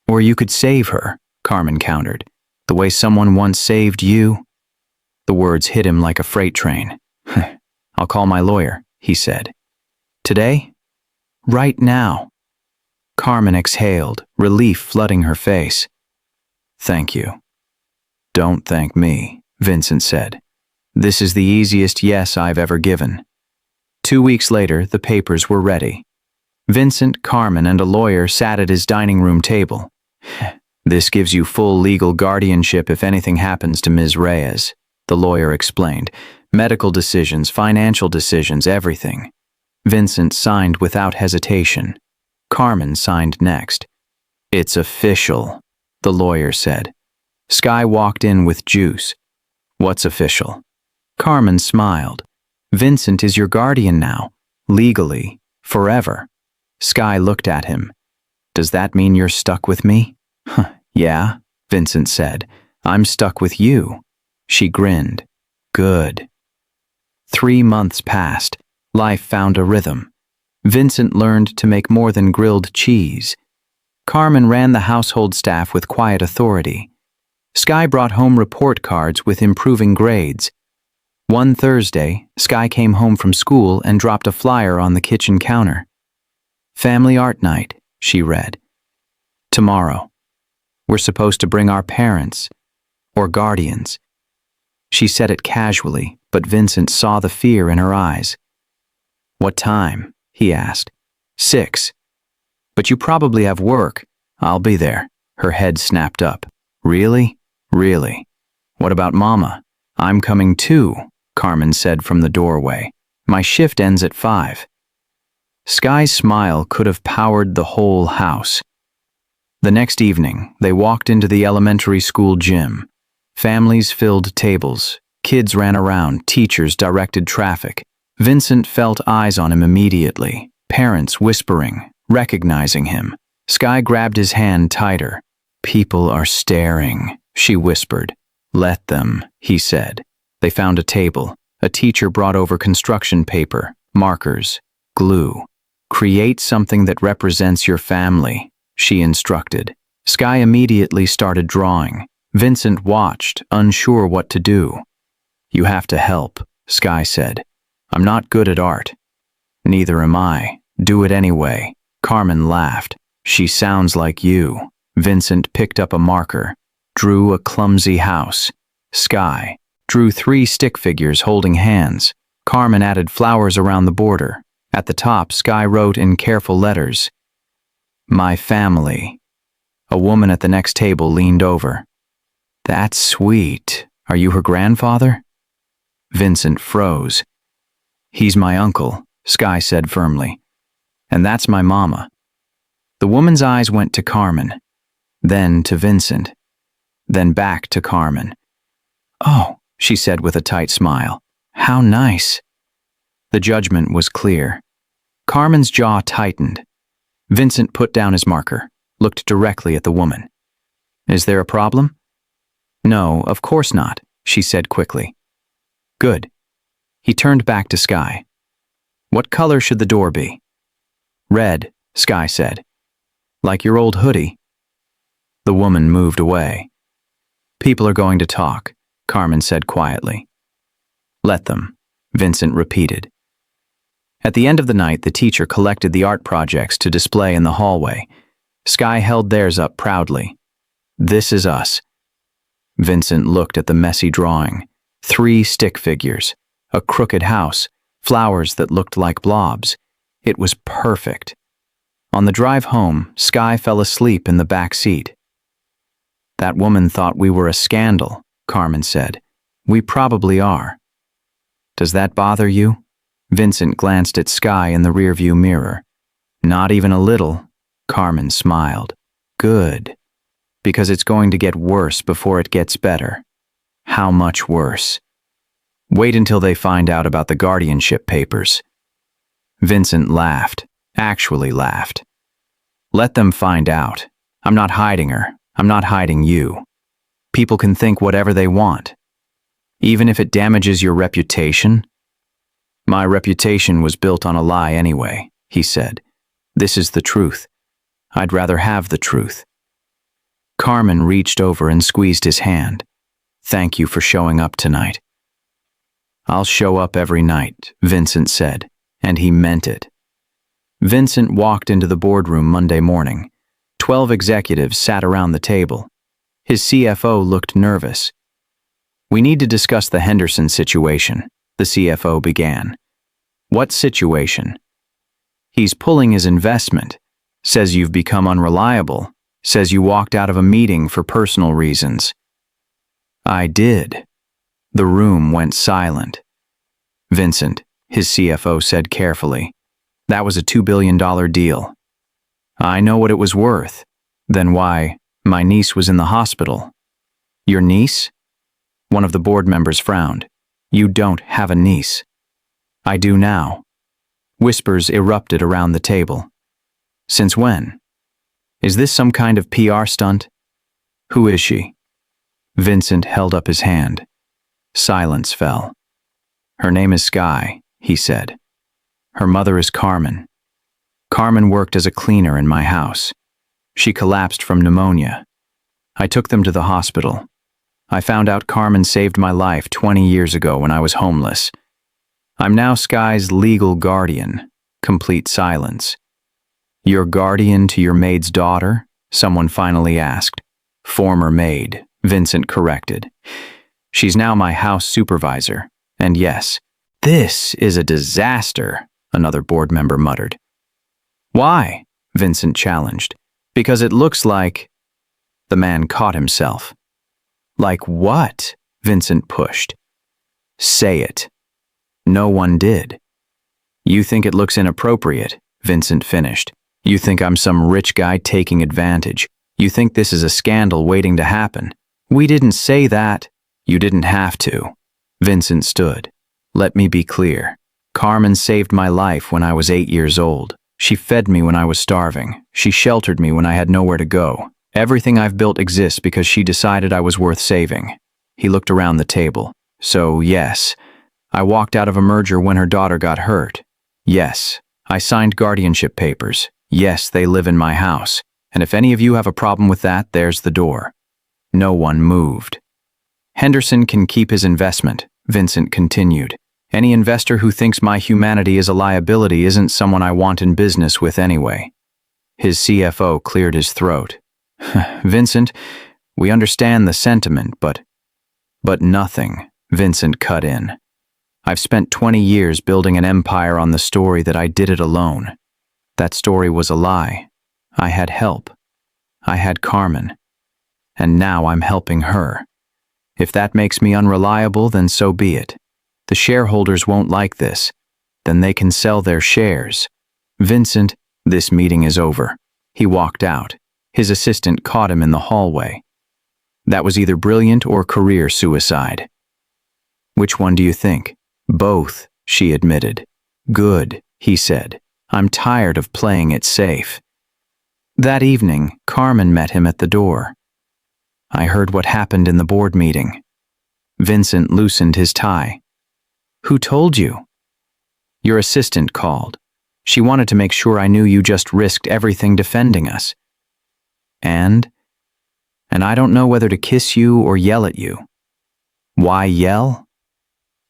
Or you could save her, Carmen countered. The way someone once saved you. The words hit him like a freight train. I'll call my lawyer, he said. Today? Right now. Carmen exhaled, relief flooding her face. Thank you. Don't thank me, Vincent said. This is the easiest yes I've ever given. 2 weeks later, the papers were ready. Vincent, Carmen, and a lawyer sat at his dining room table. This gives you full legal guardianship if anything happens to Ms. Reyes, the lawyer explained. Medical decisions, financial decisions, everything. Vincent signed without hesitation. Carmen signed next. It's official, the lawyer said. Sky walked in with juice. What's official? Carmen smiled. Vincent is your guardian now, legally, forever. Sky looked at him. Does that mean you're stuck with me? Yeah, Vincent said. I'm stuck with you. She grinned. Good. 3 months passed. Life found a rhythm. Vincent learned to make more than grilled cheese. Carmen ran the household staff with quiet authority. Sky brought home report cards with improving grades. One Thursday, Sky came home from school and dropped a flyer on the kitchen counter. Family art night, she read. Tomorrow. We're supposed to bring our parents, or guardians. She said it casually, but Vincent saw the fear in her eyes. What time? He asked. 6. But you probably have work. I'll be there. Her head snapped up. Really? Really? What about Mama? I'm coming too, Carmen said from the doorway. My shift ends at 5. Sky's smile could have powered the whole house. The next evening, they walked into the elementary school gym. Families filled tables. Kids ran around. Teachers directed traffic. Vincent felt eyes on him immediately. Parents whispering, recognizing him. Sky grabbed his hand tighter. People are staring, she whispered. Let them, he said. They found a table. A teacher brought over construction paper, markers, glue. Create something that represents your family, she instructed. Sky immediately started drawing. Vincent watched, unsure what to do. You have to help, Sky said. I'm not good at art. Neither am I. Do it anyway. Carmen laughed. She sounds like you. Vincent picked up a marker, drew a clumsy house. Sky drew 3 stick figures holding hands. Carmen added flowers around the border. At the top, Sky wrote in careful letters, My family. A woman at the next table leaned over. That's sweet. Are you her grandfather? Vincent froze. He's my uncle, Sky said firmly. And that's my mama. The woman's eyes went to Carmen, then to Vincent, then back to Carmen. Oh, she said with a tight smile. How nice. The judgment was clear. Carmen's jaw tightened. Vincent put down his marker, looked directly at the woman. Is there a problem? No, of course not, she said quickly. Good. He turned back to Sky. What color should the door be? Red, Sky said. Like your old hoodie. The woman moved away. People are going to talk, Carmen said quietly. Let them, Vincent repeated. At the end of the night, the teacher collected the art projects to display in the hallway. Sky held theirs up proudly. "This is us." Vincent looked at the messy drawing. 3 stick figures, a crooked house, flowers that looked like blobs. It was perfect. On the drive home, Sky fell asleep in the back seat. "That woman thought we were a scandal," Carmen said. "We probably are." "Does that bother you?" Vincent glanced at Sky in the rearview mirror. "Not even a little," Carmen smiled. "Good. Because it's going to get worse before it gets better." "How much worse?" "Wait until they find out about the guardianship papers." Vincent laughed, actually laughed. "Let them find out. I'm not hiding her. I'm not hiding you. People can think whatever they want. Even if it damages your reputation." "My reputation was built on a lie anyway," he said. "This is the truth. I'd rather have the truth." Carmen reached over and squeezed his hand. "Thank you for showing up tonight." "I'll show up every night," Vincent said, and he meant it. Vincent walked into the boardroom Monday morning. 12 executives sat around the table. His CFO looked nervous. "We need to discuss the Henderson situation," the CFO began. "What situation?" "He's pulling his investment. Says you've become unreliable. Says you walked out of a meeting for personal reasons." "I did." The room went silent. "Vincent," his CFO said carefully, "that was a $2 billion deal." "I know what it was worth." "Then why? My niece was in the hospital." "Your niece?" One of the board members frowned. "You don't have a niece." "I do now." Whispers erupted around the table. "Since when? Is this some kind of PR stunt?" "Who is she?" Vincent held up his hand. Silence fell. "Her name is Sky," he said. "Her mother is Carmen. Carmen worked as a cleaner in my house. She collapsed from pneumonia. I took them to the hospital. I found out Carmen saved my life 20 years ago when I was homeless. I'm now Sky's legal guardian." Complete silence. "Your guardian to your maid's daughter?" someone finally asked. "Former maid," Vincent corrected. "She's now my house supervisor. And yes, this is a disaster," another board member muttered. "Why?" Vincent challenged. "Because it looks like—" The man caught himself. "Like what?" Vincent pushed. "Say it." No one did. "You think it looks inappropriate," Vincent finished. "You think I'm some rich guy taking advantage. You think this is a scandal waiting to happen. We didn't say that." "You didn't have to." Vincent stood. "Let me be clear. Carmen saved my life when I was 8 years old. She fed me when I was starving. She sheltered me when I had nowhere to go. Everything I've built exists because she decided I was worth saving." He looked around the table. "So, yes, I walked out of a merger when her daughter got hurt. Yes, I signed guardianship papers. Yes, they live in my house. And if any of you have a problem with that, there's the door." No one moved. "Henderson can keep his investment," Vincent continued. "Any investor who thinks my humanity is a liability isn't someone I want in business with anyway." His CFO cleared his throat. "Vincent, we understand the sentiment, but nothing," Vincent cut in. "I've spent 20 years building an empire on the story that I did it alone. That story was a lie. I had help. I had Carmen. And now I'm helping her. If that makes me unreliable, then so be it. The shareholders won't like this. Then they can sell their shares." "Vincent, this meeting is over." He walked out. His assistant caught him in the hallway. "That was either brilliant or career suicide." "Which one do you think?" "Both," she admitted. "Good," he said. "I'm tired of playing it safe." That evening, Carmen met him at the door. "I heard what happened in the board meeting." Vincent loosened his tie. "Who told you?" "Your assistant called. She wanted to make sure I knew you just risked everything defending us." And I don't know whether to kiss you or yell at you." "Why yell?"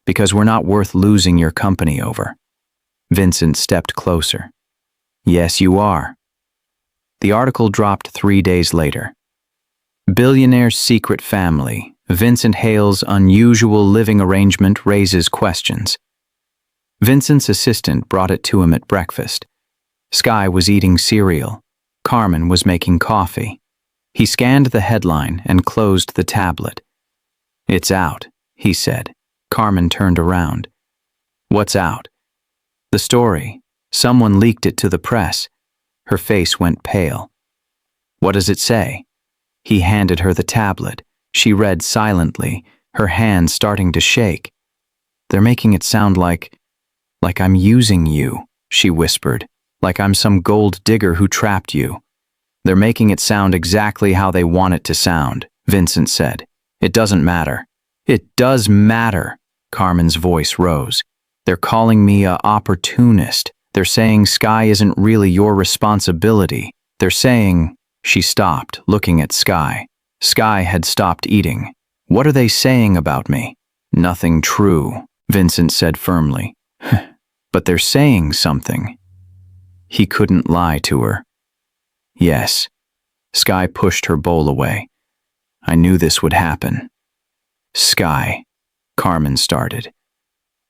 "Because we're not worth losing your company over." Vincent stepped closer. "Yes, you are." The article dropped 3 days later. Billionaire's secret family. Vincent Hale's unusual living arrangement raises questions. Vincent's assistant brought it to him at breakfast. Skye was eating cereal. Carmen was making coffee. He scanned the headline and closed the tablet. "It's out," he said. Carmen turned around. "What's out?" "The story. Someone leaked it to the press." Her face went pale. "What does it say?" He handed her the tablet. She read silently, her hand starting to shake. "They're making it sound like I'm using you," she whispered. "Like I'm some gold digger who trapped you." "They're making it sound exactly how they want it to sound," Vincent said. "It doesn't matter." "It does matter," Carmen's voice rose. "They're calling me a opportunist. They're saying Skye isn't really your responsibility. They're saying—" She stopped, looking at Skye. Skye had stopped eating. "What are they saying about me?" "Nothing true," Vincent said firmly. "But they're saying something." He couldn't lie to her. "Yes." Skye pushed her bowl away. "I knew this would happen." "Skye," Carmen started.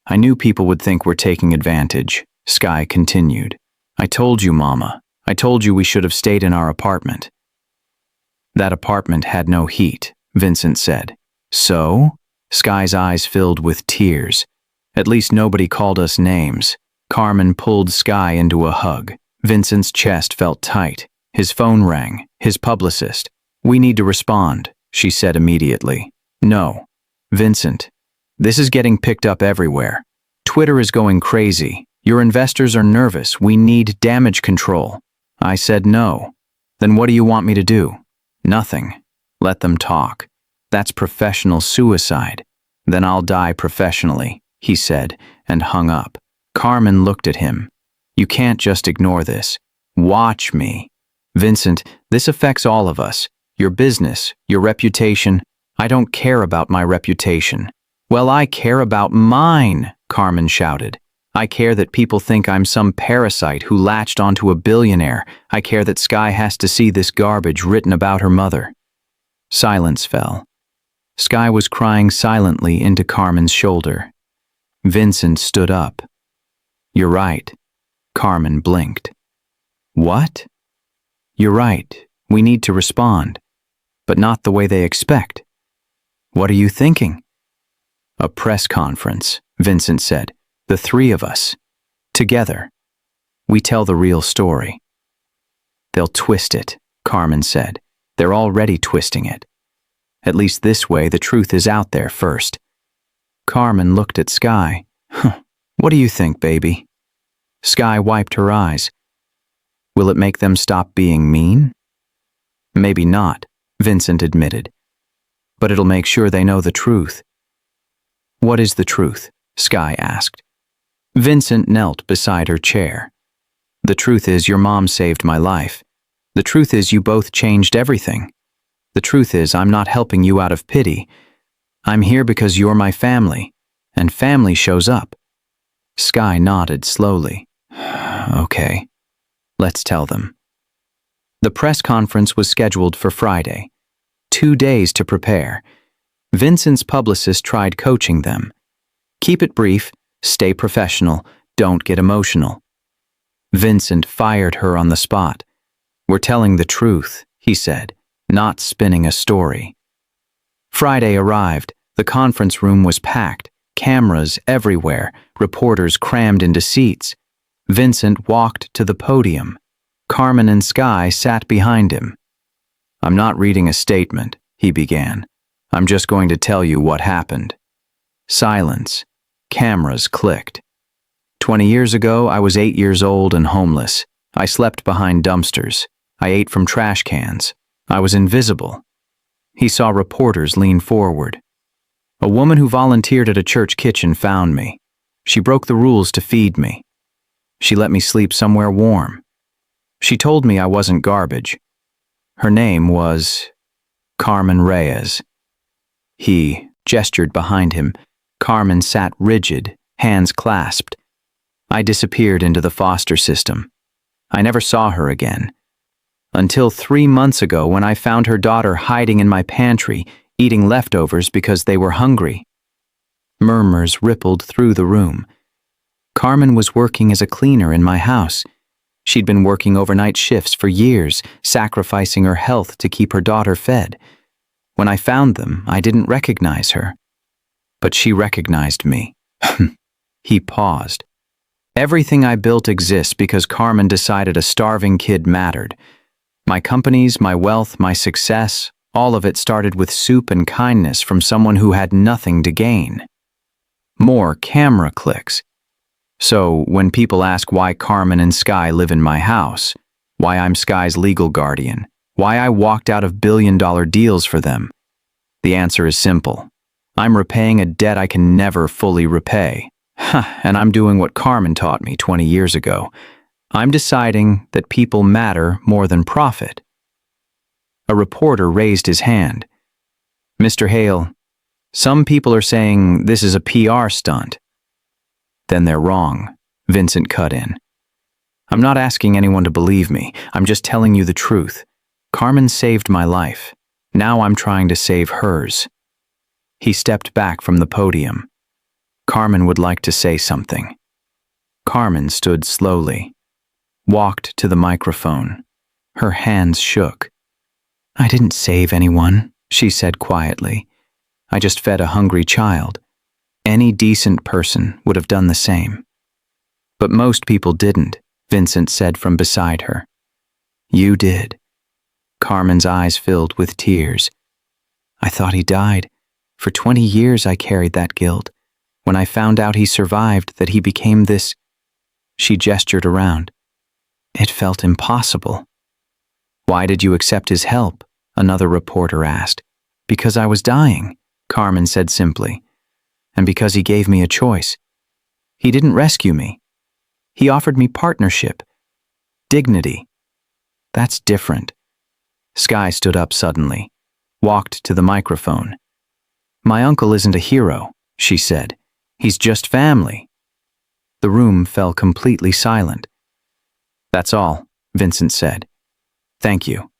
"I knew people would think we're taking advantage," Skye continued. "I told you, Mama. I told you we should have stayed in our apartment." "That apartment had no heat," Vincent said. "So?" Skye's eyes filled with tears. "At least nobody called us names." Carmen pulled Skye into a hug. Vincent's chest felt tight. His phone rang. His publicist. "We need to respond," she said immediately. "No. Vincent, this is getting picked up everywhere. Twitter is going crazy. Your investors are nervous. We need damage control." I said no. "Then what do you want me to do?" "Nothing. Let them talk. That's professional suicide." "Then I'll die professionally," he said, and hung up. Carmen looked at him. "You can't just ignore this. Watch me." "Vincent, this affects all of us. Your business, your reputation." "I don't care about my reputation." "Well, I care about mine," Carmen shouted. "I care that people think I'm some parasite who latched onto a billionaire. I care that Skye has to see this garbage written about her mother." Silence fell. Skye was crying silently into Carmen's shoulder. Vincent stood up. "You're right." Carmen blinked. "What?" "You're right. We need to respond. But not the way they expect." "What are you thinking?" "A press conference," Vincent said. "The three of us. Together. We tell the real story." "They'll twist it," Carmen said. "They're already twisting it. At least this way the truth is out there first." Carmen looked at Skye. "What do you think, baby?" Skye wiped her eyes. "Will it make them stop being mean?" "Maybe not," Vincent admitted. "But it'll make sure they know the truth." "What is the truth?" Skye asked. Vincent knelt beside her chair. "The truth is your mom saved my life. The truth is you both changed everything. The truth is I'm not helping you out of pity. I'm here because you're my family, and family shows up." Skye nodded slowly. "Okay, let's tell them." The press conference was scheduled for Friday. 2 days to prepare. Vincent's publicist tried coaching them. "Keep it brief, stay professional, don't get emotional." Vincent fired her on the spot. "We're telling the truth," he said, "not spinning a story." Friday arrived. The conference room was packed, cameras everywhere, reporters crammed into seats. Vincent walked to the podium. Carmen and Skye sat behind him. "I'm not reading a statement," he began. "I'm just going to tell you what happened." Silence. Cameras clicked. 20 years ago, I was 8 years old and homeless. I slept behind dumpsters. I ate from trash cans. I was invisible. He saw reporters lean forward. "A woman who volunteered at a church kitchen found me. She broke the rules to feed me. She let me sleep somewhere warm. She told me I wasn't garbage. Her name was Carmen Reyes." He gestured behind him. Carmen sat rigid, hands clasped. "I disappeared into the foster system. I never saw her again. Until 3 months ago when I found her daughter hiding in my pantry, eating leftovers because they were hungry. Murmurs rippled through the room. Carmen was working as a cleaner in my house. She'd been working overnight shifts for years, sacrificing her health to keep her daughter fed. When I found them, I didn't recognize her. But she recognized me. He paused. Everything I built exists because Carmen decided a starving kid mattered. My companies, my wealth, my success, all of it started with soup and kindness from someone who had nothing to gain. More camera clicks. So, when people ask why Carmen and Sky live in my house, why I'm Sky's legal guardian, why I walked out of billion-dollar deals for them, the answer is simple. I'm repaying a debt I can never fully repay. And I'm doing what Carmen taught me 20 years ago. I'm deciding that people matter more than profit. A reporter raised his hand. Mr. Hale, some people are saying this is a PR stunt. Then they're wrong, Vincent cut in. I'm not asking anyone to believe me. I'm just telling you the truth. Carmen saved my life. Now I'm trying to save hers. He stepped back from the podium. Carmen would like to say something. Carmen stood slowly, walked to the microphone. Her hands shook. I didn't save anyone, she said quietly. I just fed a hungry child. Any decent person would have done the same. But most people didn't, Vincent said from beside her. You did. Carmen's eyes filled with tears. I thought he died. For 20 years I carried that guilt. When I found out he survived, that he became this... She gestured around. It felt impossible. Why did you accept his help? Another reporter asked. Because I was dying, Carmen said simply. And because he gave me a choice. He didn't rescue me. He offered me partnership. Dignity. That's different. Sky stood up suddenly, walked to the microphone. My uncle isn't a hero, she said. He's just family. The room fell completely silent. That's all, Vincent said. Thank you.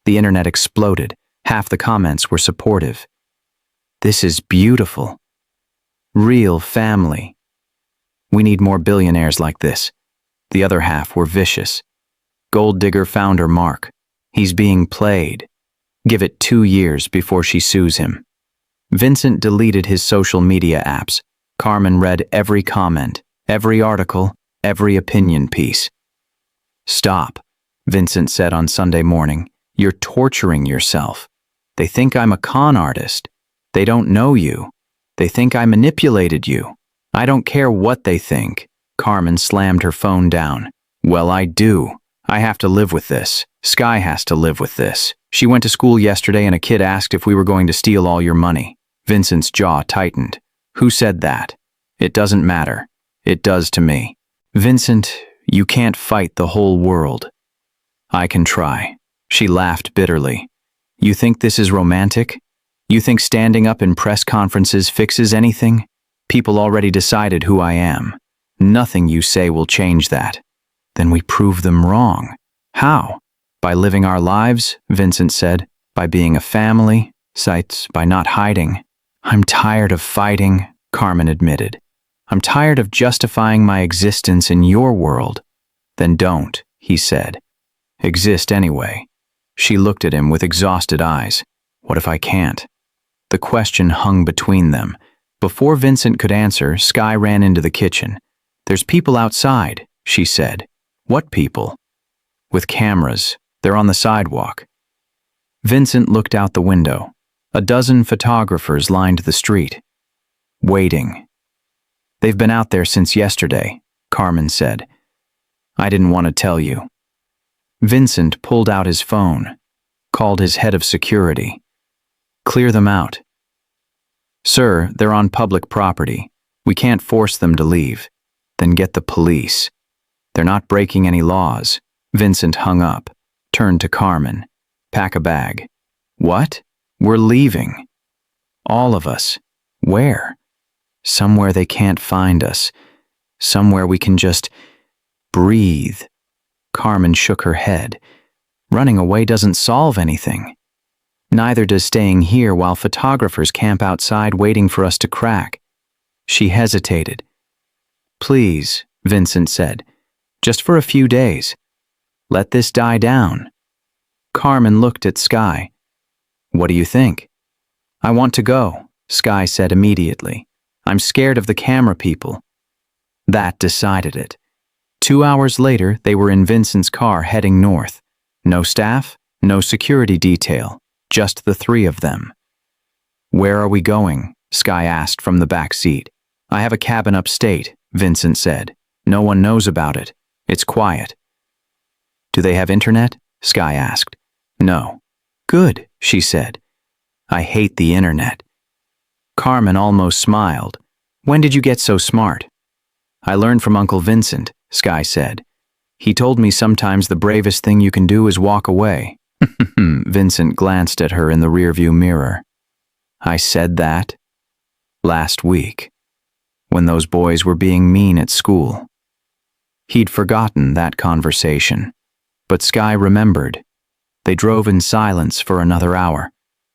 The internet exploded. Half the comments were supportive. This is beautiful. Real family. We need more billionaires like this. The other half were vicious. Gold digger founder Mark. He's being played. Give it 2 years before she sues him. Vincent deleted his social media apps. Carmen read every comment, every article, every opinion piece. Stop, Vincent said on Sunday morning. You're torturing yourself. They think I'm a con artist. They don't know you. They think I manipulated you. I don't care what they think. Carmen slammed her phone down. Well, I do. I have to live with this. Sky has to live with this. She went to school yesterday and a kid asked if we were going to steal all your money. Vincent's jaw tightened. Who said that? It doesn't matter. It does to me. Vincent, you can't fight the whole world. I can try. She laughed bitterly. You think this is romantic? You think standing up in press conferences fixes anything? People already decided who I am. Nothing you say will change that. Then we prove them wrong. How? By living our lives, Vincent said. By being a family. By not hiding. I'm tired of fighting, Carmen admitted. I'm tired of justifying my existence in your world. Then don't, he said. Exist anyway. She looked at him with exhausted eyes. What if I can't? The question hung between them. Before Vincent could answer, Sky ran into the kitchen. There's people outside, she said. What people? With cameras. They're on the sidewalk. Vincent looked out the window. A dozen photographers lined the street. Waiting. They've been out there since yesterday, Carmen said. I didn't want to tell you. Vincent pulled out his phone, called his head of security. Clear them out. Sir, they're on public property. We can't force them to leave. Then get the police. They're not breaking any laws. Vincent hung up, turned to Carmen. Pack a bag. What? We're leaving. All of us. Where? Somewhere they can't find us. Somewhere we can just breathe. Carmen shook her head. Running away doesn't solve anything. Neither does staying here while photographers camp outside waiting for us to crack. She hesitated. Please, Vincent said, just for a few days. Let this die down. Carmen looked at Sky. What do you think? I want to go, Sky said immediately. I'm scared of the camera people. That decided it. 2 hours later, they were in Vincent's car heading north. No staff, no security detail, just the three of them. Where are we going? Sky asked from the back seat. I have a cabin upstate, Vincent said. No one knows about it. It's quiet. Do they have internet? Sky asked. No. Good, she said. I hate the internet. Carmen almost smiled. When did you get so smart? I learned from Uncle Vincent, Sky said. He told me sometimes the bravest thing you can do is walk away. Vincent glanced at her in the rearview mirror. I said that last week, when those boys were being mean at school. He'd forgotten that conversation, but Sky remembered. They drove in silence for another hour.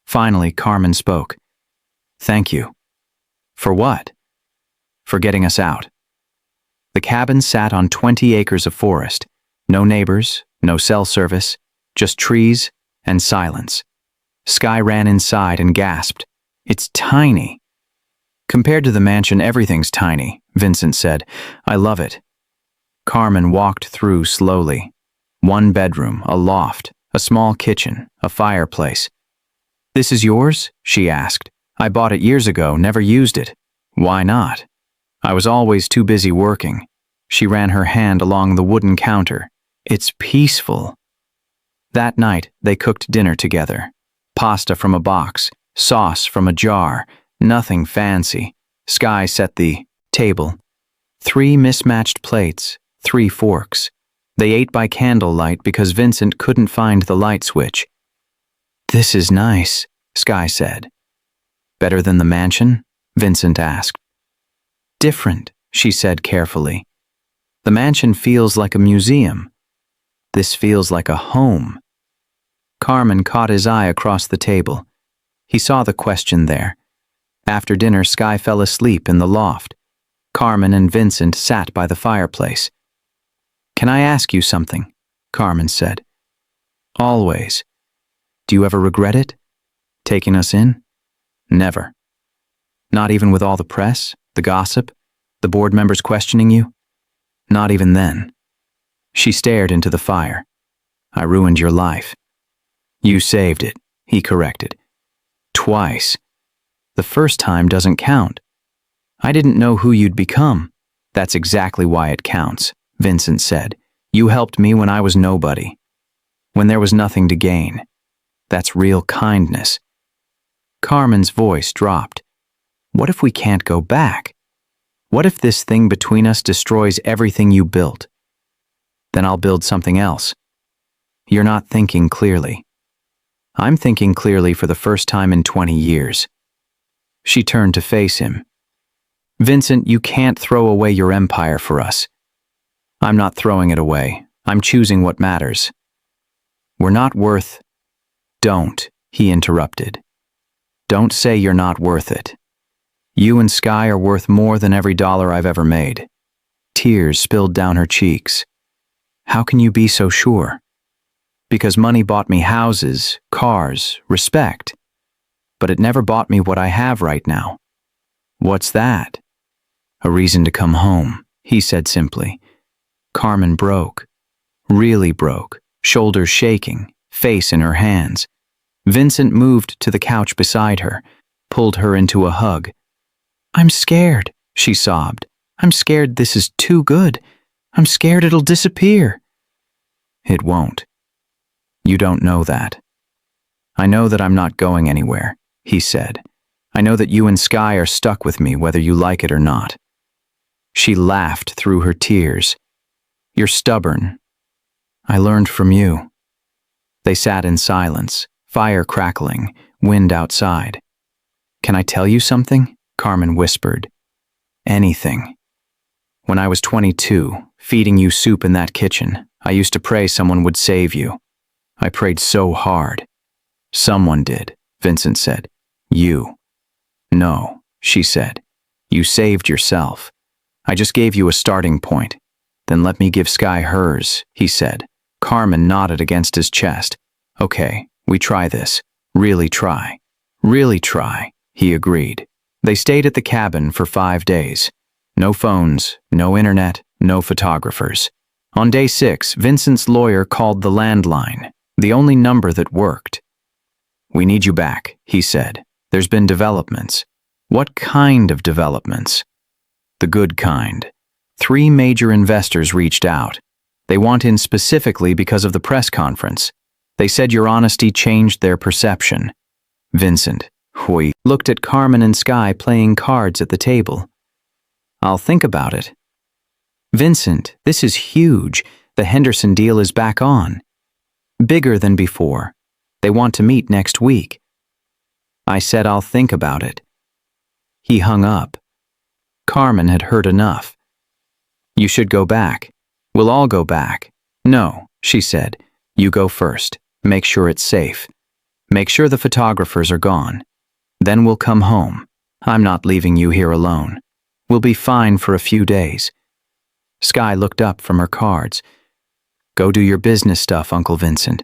Finally, Carmen spoke. Thank you. For what? For getting us out. The cabin sat on 20 acres of forest. No neighbors, no cell service, just trees and silence. Sky ran inside and gasped. It's tiny. Compared to the mansion, everything's tiny, Vincent said. I love it. Carmen walked through slowly. 1 bedroom, a loft, a small kitchen, a fireplace. This is yours? She asked. I bought it years ago, never used it. Why not? I was always too busy working. She ran her hand along the wooden counter. It's peaceful. That night, they cooked dinner together. Pasta from a box, sauce from a jar, nothing fancy. Sky set the table. 3 mismatched plates, 3 forks. They ate by candlelight because Vincent couldn't find the light switch. This is nice, Sky said. Better than the mansion? Vincent asked. Different, she said carefully. The mansion feels like a museum. This feels like a home. Carmen caught his eye across the table. He saw the question there. After dinner, Sky fell asleep in the loft. Carmen and Vincent sat by the fireplace. Can I ask you something? Carmen said. Always. Do you ever regret it? Taking us in? Never. Not even with all the press, the gossip, the board members questioning you? Not even then. She stared into the fire. I ruined your life. You saved it, he corrected. Twice. The first time doesn't count. I didn't know who you'd become. That's exactly why it counts, Vincent said. You helped me when I was nobody. When there was nothing to gain. That's real kindness. Carmen's voice dropped. What if we can't go back? What if this thing between us destroys everything you built? Then I'll build something else. You're not thinking clearly. I'm thinking clearly for the first time in 20 years. She turned to face him. Vincent, you can't throw away your empire for us. I'm not throwing it away. I'm choosing what matters. We're not worth... Don't, he interrupted. Don't say you're not worth it. You and Sky are worth more than every dollar I've ever made. Tears spilled down her cheeks. How can you be so sure? Because money bought me houses, cars, respect. But it never bought me what I have right now. What's that? A reason to come home, he said simply. Carmen broke. Really broke, shoulders shaking, face in her hands. Vincent moved to the couch beside her, pulled her into a hug. I'm scared, she sobbed. I'm scared this is too good. I'm scared it'll disappear. It won't. You don't know that. I know that I'm not going anywhere, he said. I know that you and Sky are stuck with me whether you like it or not. She laughed through her tears. You're stubborn. I learned from you. They sat in silence, fire crackling, wind outside. Can I tell you something? Carmen whispered. Anything. When I was 22, feeding you soup in that kitchen, I used to pray someone would save you. I prayed so hard. Someone did, Vincent said. You. No, she said. You saved yourself. I just gave you a starting point. Then let me give Sky hers, he said. Carmen nodded against his chest. Okay, we try this. Really try. Really try, he agreed. They stayed at the cabin for 5 days. No phones, no internet, no photographers. On day 6, Vincent's lawyer called the landline, the only number that worked. We need you back, he said. There's been developments. What kind of developments? The good kind. 3 major investors reached out. They want in specifically because of the press conference. They said your honesty changed their perception. Vincent, looked at Carmen and Sky playing cards at the table. I'll think about it. Vincent, this is huge. The Henderson deal is back on. Bigger than before. They want to meet next week. I said I'll think about it. He hung up. Carmen had heard enough. You should go back. We'll all go back. No, she said. You go first. Make sure it's safe. Make sure the photographers are gone. Then we'll come home. I'm not leaving you here alone. We'll be fine for a few days. Sky looked up from her cards. Go do your business stuff, Uncle Vincent.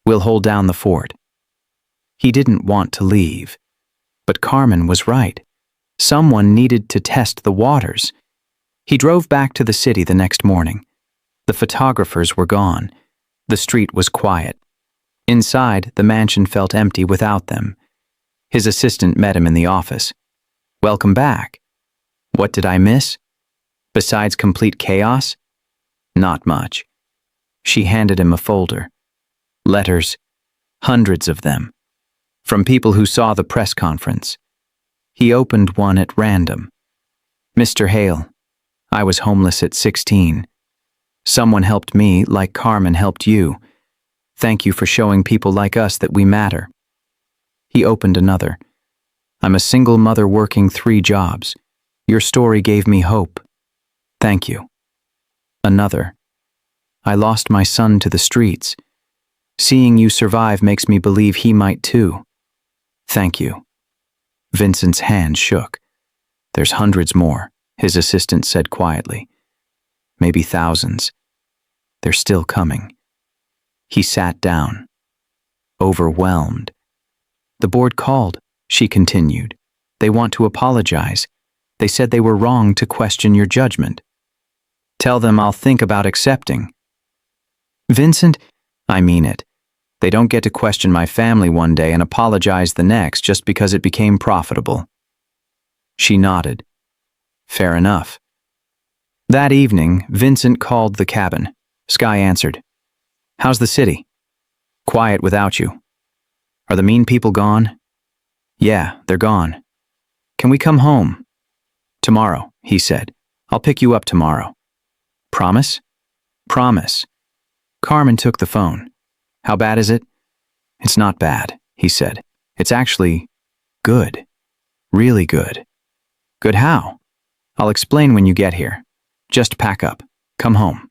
We'll hold down the fort. He didn't want to leave. But Carmen was right. Someone needed to test the waters. He drove back to the city the next morning. The photographers were gone. The street was quiet. Inside, the mansion felt empty without them. His assistant met him in the office. Welcome back. What did I miss? Besides complete chaos? Not much. She handed him a folder. Letters, hundreds of them, from people who saw the press conference. He opened one at random. Mr. Hale, I was homeless at 16. Someone helped me like Carmen helped you. Thank you for showing people like us that we matter. He opened another. I'm a single mother working 3 jobs. Your story gave me hope. Thank you. Another. I lost my son to the streets. Seeing you survive makes me believe he might too. Thank you. Vincent's hand shook. There's hundreds more, his assistant said quietly. Maybe thousands. They're still coming. He sat down, overwhelmed. The board called, she continued. They want to apologize. They said they were wrong to question your judgment. Tell them I'll think about accepting. Vincent, I mean it. They don't get to question my family one day and apologize the next just because it became profitable. She nodded. Fair enough. That evening, Vincent called the cabin. Sky answered. How's the city? Quiet without you. Are the mean people gone? Yeah, they're gone. Can we come home? Tomorrow, he said. I'll pick you up tomorrow. Promise? Promise. Carmen took the phone. How bad is it? It's not bad, he said. It's actually good. Really good. Good how? I'll explain when you get here. Just pack up. Come home.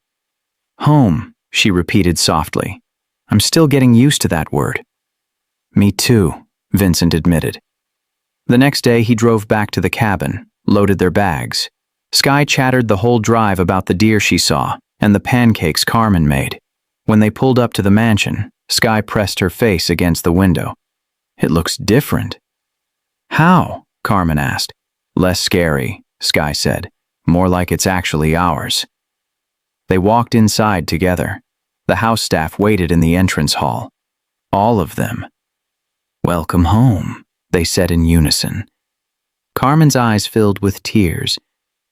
Home, she repeated softly. I'm still getting used to that word. Me too, Vincent admitted. The next day he drove back to the cabin, loaded their bags. Sky chattered the whole drive about the deer she saw and the pancakes Carmen made. When they pulled up to the mansion, Sky pressed her face against the window. It looks different. How? Carmen asked. Less scary, Sky said. More like it's actually ours. They walked inside together. The house staff waited in the entrance hall. All of them. Welcome home, they said in unison. Carmen's eyes filled with tears.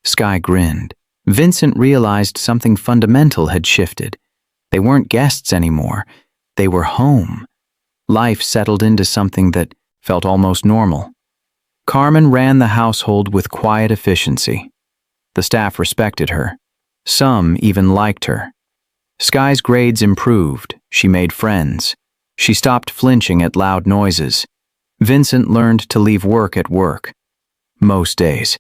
Sky grinned. Vincent realized something fundamental had shifted. They weren't guests anymore. They were home. Life settled into something that felt almost normal. Carmen ran the household with quiet efficiency. The staff respected her. Some even liked her. Sky's grades improved. She made friends. She stopped flinching at loud noises. Vincent learned to leave work at work. Most days.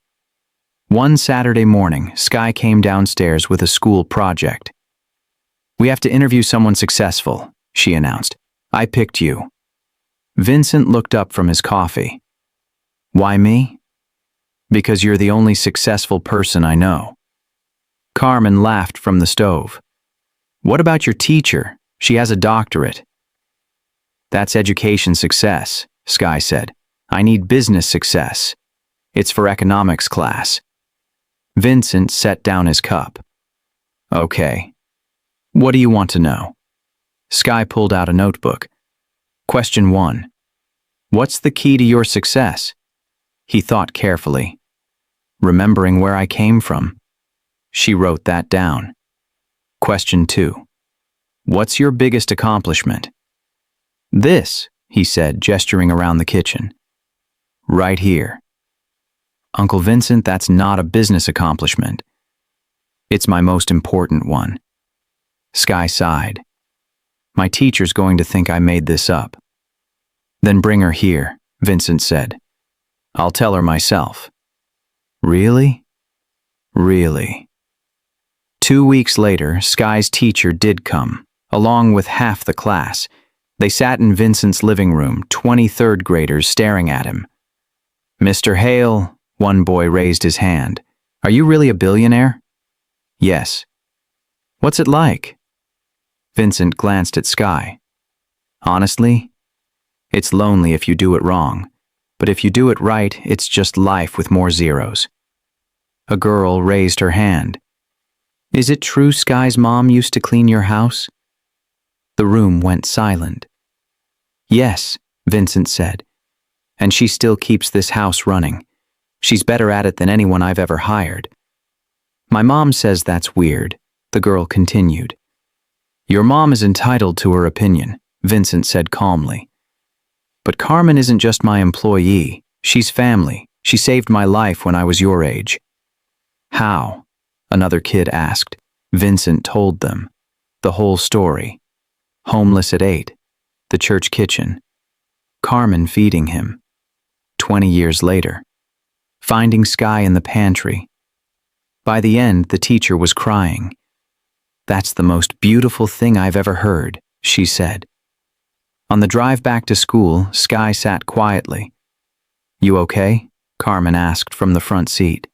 One Saturday morning, Sky came downstairs with a school project. We have to interview someone successful, she announced. I picked you. Vincent looked up from his coffee. Why me? Because you're the only successful person I know. Carmen laughed from the stove. What about your teacher? She has a doctorate. That's education success, Sky said. I need business success. It's for economics class. Vincent set down his cup. Okay. What do you want to know? Sky pulled out a notebook. Question 1. What's the key to your success? He thought carefully. Remembering where I came from. She wrote that down. Question 2. What's your biggest accomplishment? This, he said, gesturing around the kitchen. Right here. Uncle Vincent, that's not a business accomplishment. It's my most important one. Sky sighed. My teacher's going to think I made this up. Then bring her here, Vincent said. I'll tell her myself. Really? Really. 2 weeks later, Sky's teacher did come, along with half the class. They sat in Vincent's living room, 23rd graders staring at him. Mr. Hale, one boy raised his hand. Are you really a billionaire? Yes. What's it like? Vincent glanced at Sky. Honestly, it's lonely if you do it wrong, but if you do it right, it's just life with more zeros. A girl raised her hand. Is it true Sky's mom used to clean your house? The room went silent. Yes, Vincent said, and she still keeps this house running. She's better at it than anyone I've ever hired. My mom says that's weird, the girl continued. Your mom is entitled to her opinion, Vincent said calmly. But Carmen isn't just my employee, she's family. She saved my life when I was your age. How? Another kid asked. Vincent told them. The whole story. Homeless at 8. The church kitchen. Carmen feeding him. 20 years later. Finding Sky in the pantry. By the end, the teacher was crying. That's the most beautiful thing I've ever heard, she said. On the drive back to school, Sky sat quietly. You okay? Carmen asked from the front seat.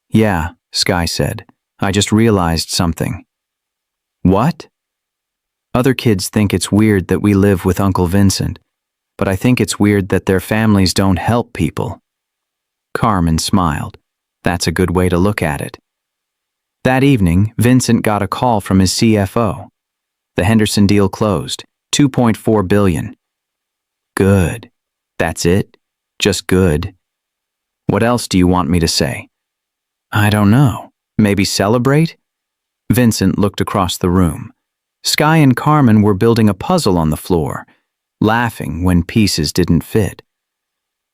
Yeah, Sky said. I just realized something. What? Other kids think it's weird that we live with Uncle Vincent, but I think it's weird that their families don't help people. Carmen smiled. That's a good way to look at it. That evening, Vincent got a call from his CFO. The Henderson deal closed. $2.4 billion. Good. That's it? Just good. What else do you want me to say? I don't know. Maybe celebrate? Vincent looked across the room. Sky and Carmen were building a puzzle on the floor, laughing when pieces didn't fit.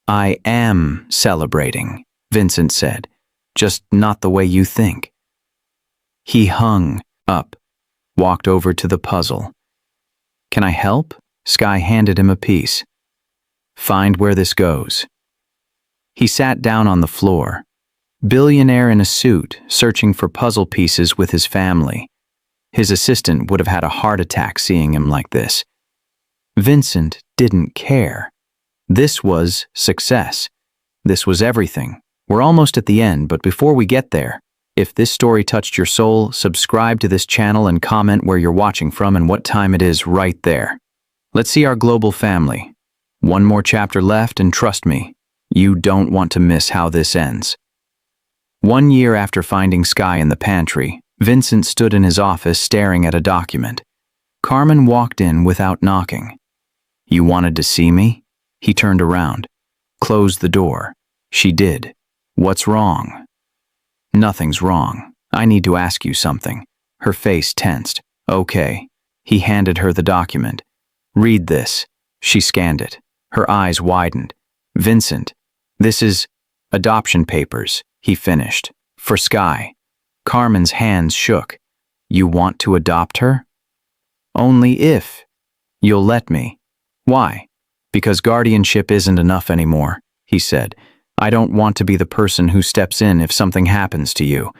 I am celebrating, Vincent said, just not the way you think. He hung up, walked over to the puzzle. Can I help? Sky handed him a piece. Find where this goes. He sat down on the floor, billionaire in a suit, searching for puzzle pieces with his family. His assistant would have had a heart attack seeing him like this. Vincent didn't care. This was success. This was everything. We're almost at the end, but before we get there, if this story touched your soul, subscribe to this channel and comment where you're watching from and what time it is right there. Let's see our global family. One more chapter left, and trust me, you don't want to miss how this ends. 1 year after finding Sky in the pantry, Vincent stood in his office staring at a document. Carmen walked in without knocking. You wanted to see me? He turned around. Closed the door. She did. What's wrong? Nothing's wrong. I need to ask you something. Her face tensed. Okay. He handed her the document. Read this. She scanned it. Her eyes widened. Vincent, this is adoption papers, he finished. For Sky. Carmen's hands shook. You want to adopt her? Only if. You'll let me. Why? Because guardianship isn't enough anymore, he said. I don't want to be the person who steps in if something happens to you.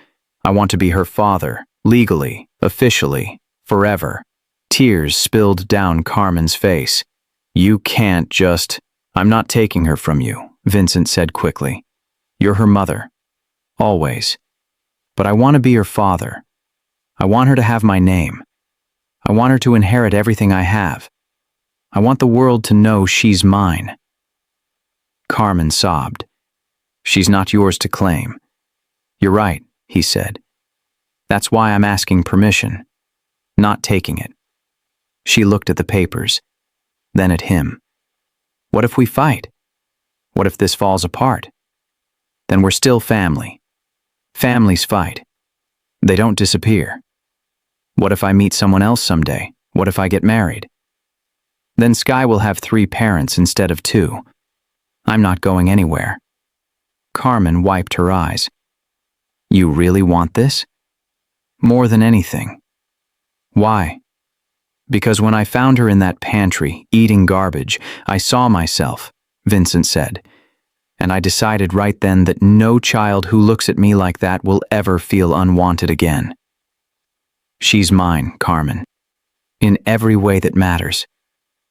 I want to be her father, legally, officially, forever. Tears spilled down Carmen's face. You can't just... I'm not taking her from you, Vincent said quickly. You're her mother. Always. But I want to be her father. I want her to have my name. I want her to inherit everything I have. I want the world to know she's mine. Carmen sobbed. She's not yours to claim. You're right, he said. That's why I'm asking permission, not taking it. She looked at the papers, then at him. What if we fight? What if this falls apart? Then we're still family. Families fight. They don't disappear. What if I meet someone else someday? What if I get married? Then Sky will have 3 parents instead of 2. I'm not going anywhere. Carmen wiped her eyes. You really want this? More than anything. Why? Because when I found her in that pantry, eating garbage, I saw myself, Vincent said. And I decided right then that no child who looks at me like that will ever feel unwanted again. She's mine, Carmen. In every way that matters.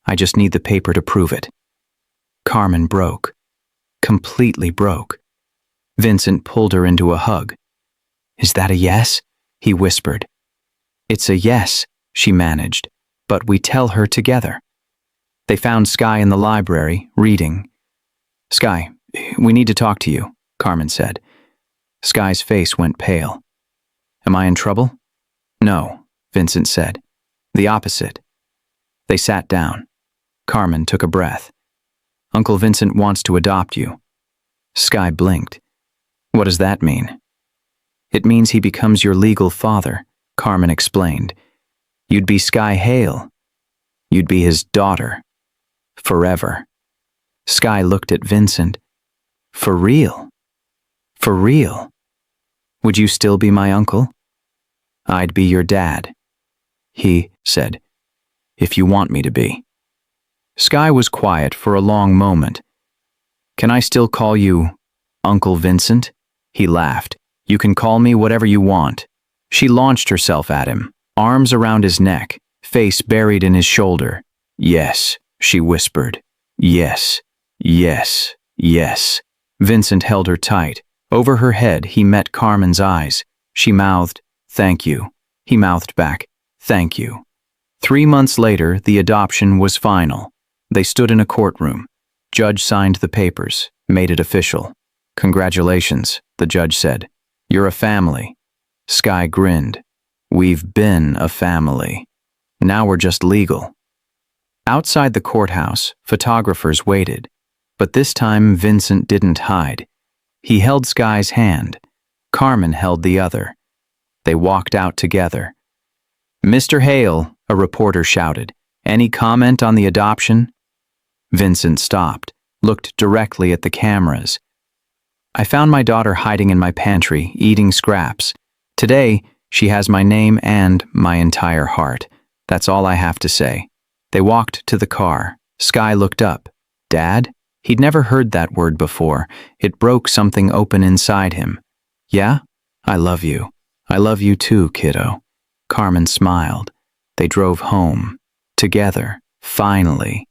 I just need the paper to prove it. Carmen broke. Completely broke. Vincent pulled her into a hug. Is that a yes? He whispered. It's a yes, she managed, but we tell her together. They found Sky in the library, reading. Sky, we need to talk to you, Carmen said. Sky's face went pale. Am I in trouble? No, Vincent said. The opposite. They sat down. Carmen took a breath. Uncle Vincent wants to adopt you. Sky blinked. What does that mean? It means he becomes your legal father, Carmen explained. You'd be Sky Hale. You'd be his daughter. Forever. Sky looked at Vincent. For real? For real? Would you still be my uncle? I'd be your dad. He said, if you want me to be. Sky was quiet for a long moment. Can I still call you Uncle Vincent? He laughed. You can call me whatever you want. She launched herself at him, arms around his neck, face buried in his shoulder. Yes, she whispered. Yes, yes, yes. Vincent held her tight. Over her head, he met Carmen's eyes. She mouthed, thank you. He mouthed back, thank you. 3 months later, the adoption was final. They stood in a courtroom. Judge signed the papers, made it official. Congratulations, the judge said. You're a family. Sky grinned. We've been a family. Now we're just legal. Outside the courthouse, photographers waited. But this time, Vincent didn't hide. He held Sky's hand. Carmen held the other. They walked out together. Mr. Hale, a reporter shouted. Any comment on the adoption? Vincent stopped, looked directly at the cameras. I found my daughter hiding in my pantry, eating scraps. Today, she has my name and my entire heart. That's all I have to say. They walked to the car. Sky looked up. Dad? He'd never heard that word before. It broke something open inside him. Yeah? I love you. I love you too, kiddo. Carmen smiled. They drove home. Together. Finally.